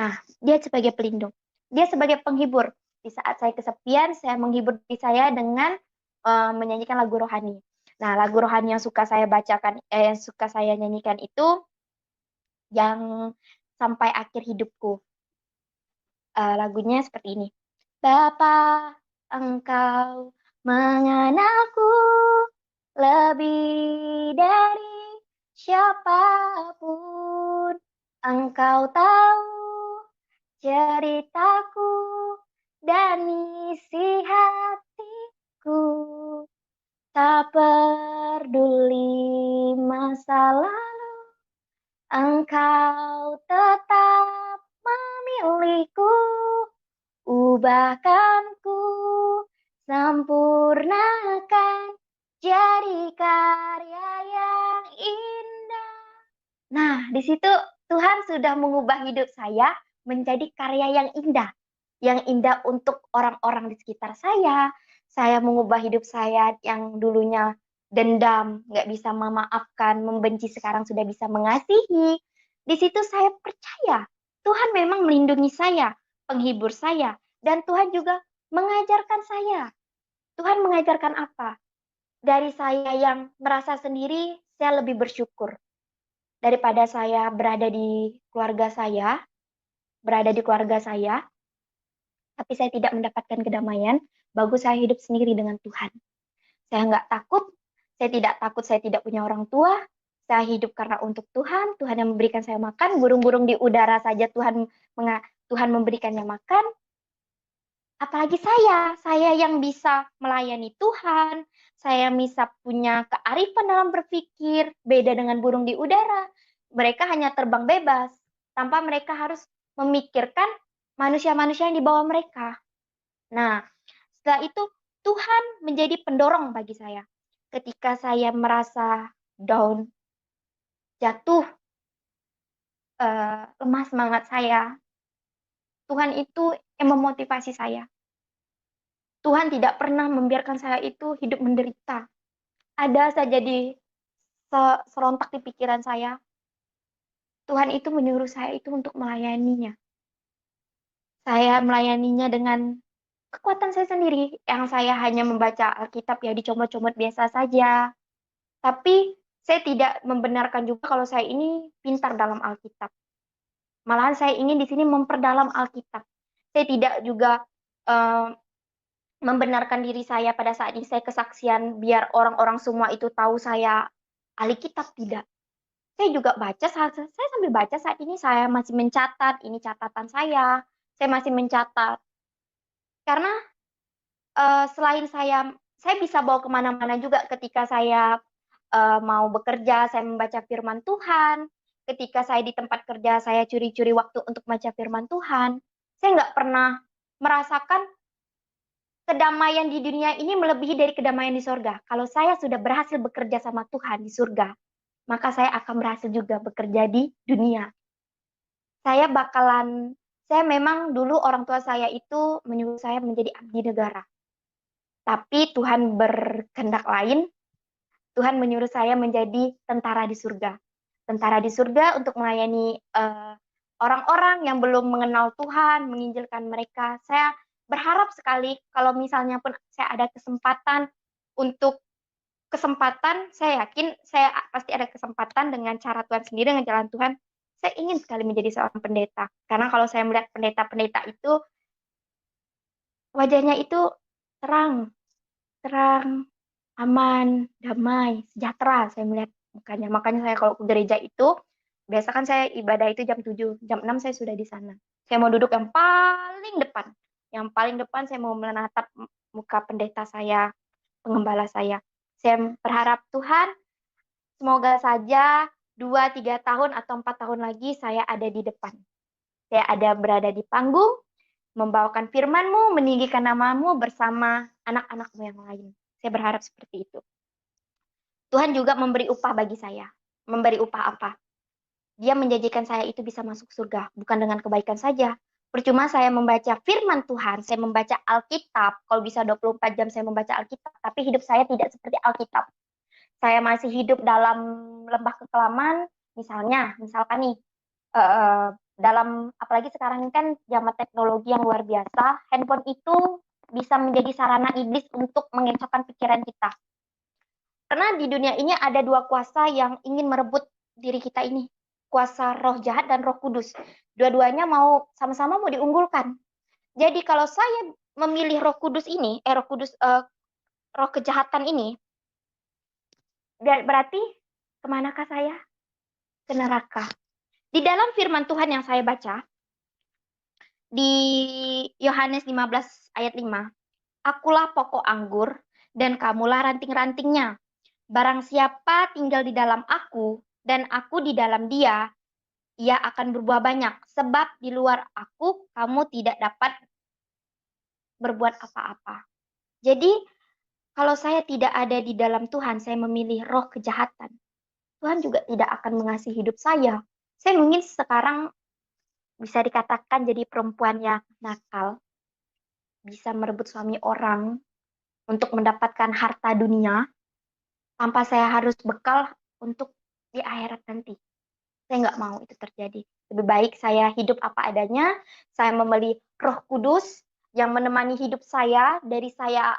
Speaker 2: Nah, dia sebagai pelindung. Dia sebagai penghibur. Di saat saya kesepian, saya menghibur diri saya dengan menyanyikan lagu rohani. Nah, lagu rohani yang suka saya bacakan, yang suka saya nyanyikan itu yang sampai akhir hidupku. Lagunya seperti ini. Bapa, Engkau mengenalku lebih dari siapapun. Engkau tahu ceritaku dan isi hatiku. Tak peduli masa lalu, Engkau tetap memilihku. Ubahkanku, sempurnakan, jadi karya yang indah. Nah, di situ Tuhan sudah mengubah hidup saya menjadi karya yang indah. Yang indah untuk orang-orang di sekitar saya. Saya mengubah hidup saya yang dulunya dendam, nggak bisa memaafkan, membenci, sekarang sudah bisa mengasihi. Di situ saya percaya Tuhan memang melindungi saya, penghibur saya, dan Tuhan juga mengajarkan saya. Tuhan mengajarkan apa? dari saya yang merasa sendiri, saya lebih bersyukur daripada saya berada di keluarga saya, tapi saya tidak mendapatkan kedamaian. Bagus saya hidup sendiri dengan Tuhan. Saya nggak takut, saya tidak punya orang tua. Saya hidup karena untuk Tuhan, Tuhan yang memberikan saya makan, burung-burung di udara saja Tuhan memberikannya makan. Apalagi saya yang bisa melayani Tuhan, saya bisa punya kearifan dalam berpikir, beda dengan burung di udara. Mereka hanya terbang bebas, tanpa mereka harus memikirkan manusia-manusia yang di bawah mereka. Nah, setelah itu Tuhan menjadi pendorong bagi saya. Ketika saya merasa down, jatuh, lemah semangat saya, Tuhan itu yang memotivasi saya. Tuhan tidak pernah membiarkan saya itu hidup menderita. Ada saja serontak di pikiran saya, Tuhan itu menyuruh saya itu untuk melayaninya. Saya melayaninya dengan kekuatan saya sendiri, yang saya hanya membaca Alkitab ya dicomot-comot biasa saja. Tapi saya tidak membenarkan juga kalau saya ini pintar dalam Alkitab. Malahan saya ingin di sini memperdalam Alkitab. Saya tidak juga membenarkan diri saya pada saat ini saya kesaksian biar orang-orang semua itu tahu saya ahli kitab, tidak. Saya juga baca, saya sambil baca saat ini saya masih mencatat, ini catatan saya masih mencatat. Karena selain saya bisa bawa kemana-mana juga ketika saya mau bekerja, saya membaca firman Tuhan. Ketika saya di tempat kerja, saya curi-curi waktu untuk baca firman Tuhan. Saya nggak pernah merasakan kedamaian di dunia ini melebihi dari kedamaian di surga. Kalau saya sudah berhasil bekerja sama Tuhan di surga, maka saya akan berhasil juga bekerja di dunia. Saya memang dulu orang tua saya itu menyuruh saya menjadi abdi negara. Tapi Tuhan berkehendak lain, Tuhan menyuruh saya menjadi tentara di surga. Tentara di surga untuk melayani orang-orang yang belum mengenal Tuhan, menginjilkan mereka. Saya berharap sekali kalau misalnya pun saya ada kesempatan, saya yakin saya pasti ada kesempatan dengan cara Tuhan sendiri, dengan jalan Tuhan. Saya ingin sekali menjadi seorang pendeta. Karena kalau saya melihat pendeta-pendeta itu, wajahnya itu terang, aman, damai, sejahtera saya melihat mukanya. Makanya saya kalau ke gereja itu, biasa kan saya ibadah itu jam 7, jam 6 saya sudah di sana. Saya mau duduk yang paling depan. Yang paling depan saya mau menatap muka pendeta saya, pengembala saya. Saya berharap Tuhan, semoga saja 2, 3 tahun atau 4 tahun lagi saya ada di depan. Saya ada berada di panggung, membawakan firman-Mu, meninggikan nama-Mu bersama anak-anak-Mu yang lain. Saya berharap seperti itu. Tuhan juga memberi upah bagi saya. Memberi upah apa? Dia menjanjikan saya itu bisa masuk surga, bukan dengan kebaikan saja. Percuma saya membaca firman Tuhan, saya membaca Alkitab, kalau bisa 24 jam saya membaca Alkitab, tapi hidup saya tidak seperti Alkitab. Saya masih hidup dalam lembah kekelaman, misalkan nih, dalam, apalagi sekarang ini kan zaman teknologi yang luar biasa, handphone itu bisa menjadi sarana iblis untuk mengecohkan pikiran kita. Karena di dunia ini ada dua kuasa yang ingin merebut diri kita ini. Kuasa roh jahat dan roh kudus. Dua-duanya sama-sama mau diunggulkan. Jadi kalau saya memilih roh kudus ini, roh kejahatan ini, berarti kemanakah saya? Ke neraka. Di dalam firman Tuhan yang saya baca, di Yohanes 15 ayat 5, akulah pokok anggur dan kamulah ranting-rantingnya. Barang siapa tinggal di dalam aku dan aku di dalam dia, ia akan berbuah banyak. Sebab di luar aku, kamu tidak dapat berbuat apa-apa. Jadi, kalau saya tidak ada di dalam Tuhan, saya memilih roh kejahatan. Tuhan juga tidak akan mengasihi hidup saya. Saya mungkin sekarang bisa dikatakan jadi perempuan yang nakal, bisa merebut suami orang untuk mendapatkan harta dunia, tanpa saya harus bekal untuk di akhirat nanti. Saya nggak mau itu terjadi. Lebih baik saya hidup apa adanya, saya memilih Roh Kudus yang menemani hidup saya dari saya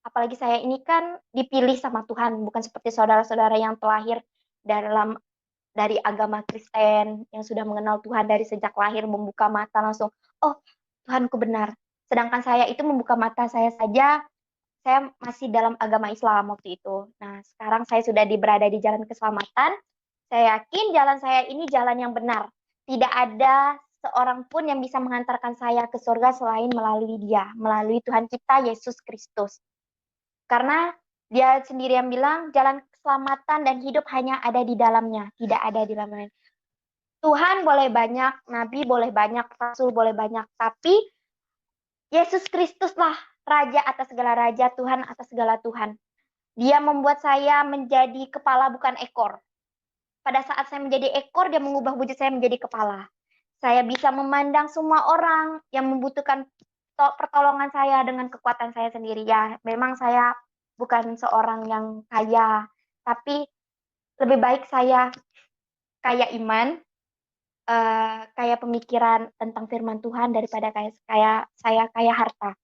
Speaker 2: apalagi saya ini kan dipilih sama Tuhan, bukan seperti saudara-saudara yang terlahir dari agama Kristen yang sudah mengenal Tuhan dari sejak lahir, membuka mata langsung, oh Tuhanku benar. Sedangkan saya itu membuka mata saya saja, saya masih dalam agama Islam waktu itu. Nah, sekarang saya sudah berada di jalan keselamatan. Saya yakin jalan saya ini jalan yang benar. Tidak ada seorang pun yang bisa mengantarkan saya ke surga selain melalui Dia, melalui Tuhan kita Yesus Kristus. Karena Dia sendiri yang bilang jalan keselamatan dan hidup hanya ada di dalamnya, tidak ada di dalam lain. Tuhan boleh banyak, nabi boleh banyak, rasul boleh banyak, tapi Yesus Kristuslah raja atas segala raja, Tuhan atas segala Tuhan. Dia membuat saya menjadi kepala bukan ekor. Pada saat saya menjadi ekor, dia mengubah wujud saya menjadi kepala. Saya bisa memandang semua orang yang membutuhkan pertolongan saya dengan kekuatan saya sendiri. Ya, memang saya bukan seorang yang kaya, tapi lebih baik saya kaya iman, kaya pemikiran tentang firman Tuhan daripada saya kaya harta.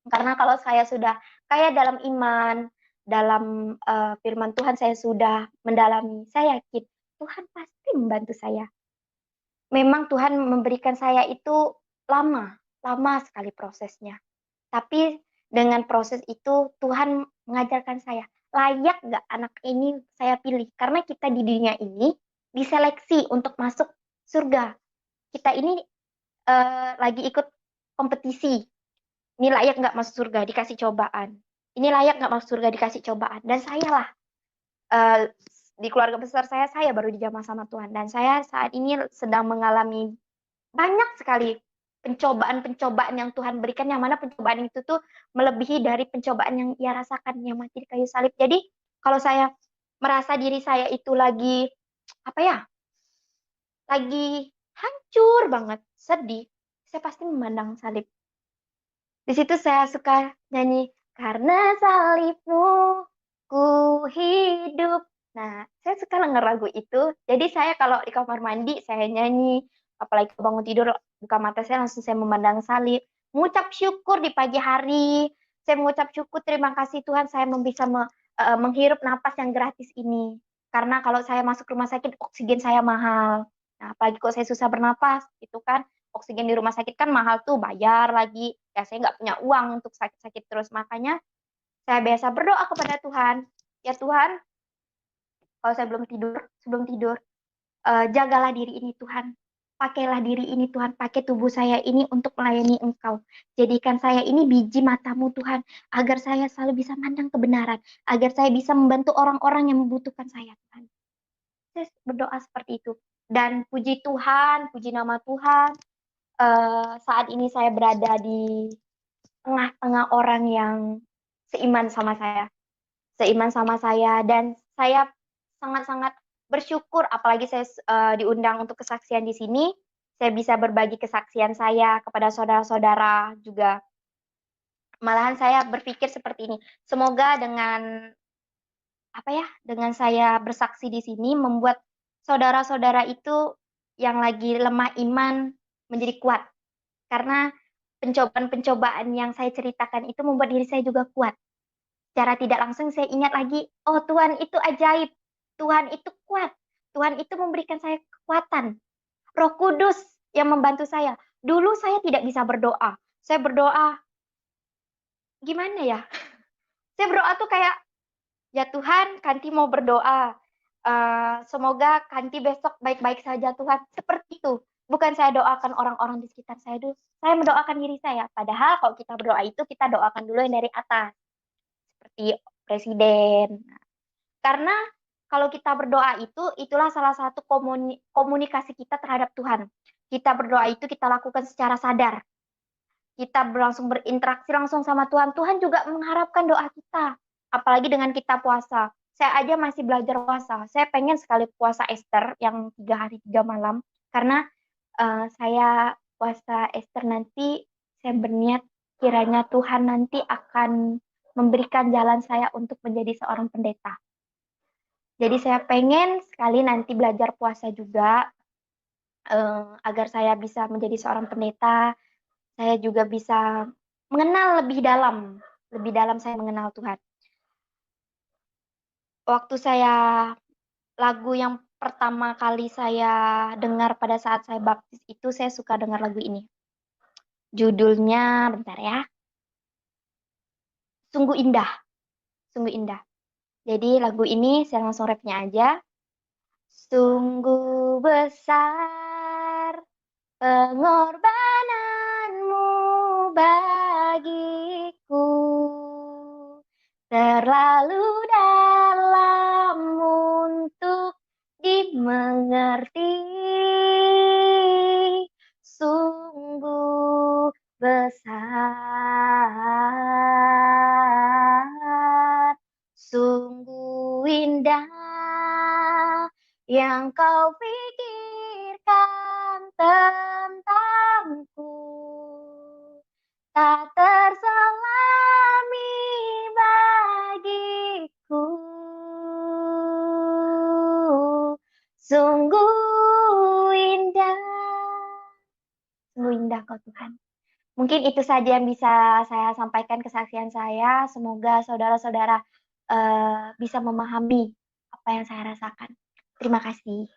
Speaker 2: Karena kalau saya sudah kaya dalam iman, dalam firman Tuhan saya sudah mendalami, saya yakin Tuhan pasti membantu saya. Memang Tuhan memberikan saya itu lama sekali prosesnya. Tapi dengan proses itu Tuhan mengajarkan saya, layak nggak anak ini saya pilih? Karena kita di dunia ini diseleksi untuk masuk surga. Kita ini lagi ikut kompetisi. Ini layak nggak masuk surga, dikasih cobaan. Ini layak nggak masuk surga, dikasih cobaan. Dan saya lah, di keluarga besar saya baru dijamah sama Tuhan. Dan saya saat ini sedang mengalami banyak sekali pencobaan-pencobaan yang Tuhan berikan, yang mana pencobaan itu tuh melebihi dari pencobaan yang ia rasakan, yang mati di kayu salib. Jadi kalau saya merasa diri saya itu lagi, apa ya, lagi hancur banget, sedih, saya pasti memandang salib. Di situ saya suka nyanyi, karena salibmu ku hidup. Nah, saya suka denger lagu itu. Jadi saya kalau di kamar mandi, saya nyanyi. Apalagi bangun tidur, buka mata saya langsung saya memandang salib. Mengucap syukur di pagi hari. Saya mengucap syukur, terima kasih Tuhan saya bisa menghirup napas yang gratis ini. Karena kalau saya masuk rumah sakit, oksigen saya mahal. Nah, apalagi kalau saya susah bernapas, itu kan oksigen di rumah sakit kan mahal tuh, bayar lagi. Ya saya nggak punya uang untuk sakit-sakit terus. Makanya saya biasa berdoa kepada Tuhan. Ya Tuhan, kalau saya sebelum tidur, jagalah diri ini Tuhan. Pakailah diri ini Tuhan, pakai tubuh saya ini untuk melayani Engkau. Jadikan saya ini biji matamu Tuhan, agar saya selalu bisa mandang kebenaran, agar saya bisa membantu orang-orang yang membutuhkan saya Tuhan. Saya berdoa seperti itu. Dan puji Tuhan, puji nama Tuhan, saat ini saya berada di tengah-tengah orang yang seiman sama saya. Seiman sama saya, dan saya sangat-sangat bersyukur, apalagi saya diundang untuk kesaksian di sini, saya bisa berbagi kesaksian saya kepada saudara-saudara juga. Malahan saya berpikir seperti ini, semoga dengan dengan saya bersaksi di sini membuat saudara-saudara itu yang lagi lemah iman menjadi kuat. Karena pencobaan-pencobaan yang saya ceritakan itu membuat diri saya juga kuat. Secara tidak langsung saya ingat lagi, oh Tuhan itu ajaib, Tuhan itu kuat, Tuhan itu memberikan saya kekuatan. Roh Kudus yang membantu saya. Dulu saya tidak bisa berdoa. Saya berdoa, gimana ya? Saya berdoa tuh kayak, ya Tuhan, Kanti mau berdoa. Semoga Kanti besok baik-baik saja Tuhan. Seperti itu. Bukan saya doakan orang-orang di sekitar saya dulu. Saya mendoakan diri saya. Padahal kalau kita berdoa itu, kita doakan dulu yang dari atas. Seperti presiden. Karena kalau kita berdoa itu, itulah salah satu komunikasi kita terhadap Tuhan. Kita berdoa itu kita lakukan secara sadar. Kita langsung berinteraksi langsung sama Tuhan. Tuhan juga mengharapkan doa kita. Apalagi dengan kita puasa. Saya aja masih belajar puasa. Saya pengen sekali puasa Ester yang 3 hari 3 malam. Karena saya puasa Ester nanti, saya berniat kiranya Tuhan nanti akan memberikan jalan saya untuk menjadi seorang pendeta. Jadi saya pengen sekali nanti belajar puasa juga, agar saya bisa menjadi seorang pendeta, saya juga bisa mengenal lebih dalam lebih dalam saya mengenal Tuhan. Waktu saya lagu yang pertama kali saya dengar pada saat saya baptis itu saya suka dengar lagu ini. Judulnya bentar ya. Sungguh indah, sungguh indah. Jadi lagu ini saya langsung rapnya aja. Sungguh besar pengorbananmu bagiku, terlalu dalam untuk dimengerti. Sungguh besar, sungguh indah yang kau pikirkan tentangku, tak terselami bagiku. Sungguh indah, sungguh indah kau Tuhan. Mungkin itu saja yang bisa saya sampaikan kesaksian saya. Semoga saudara-saudara bisa memahami apa yang saya rasakan. Terima kasih.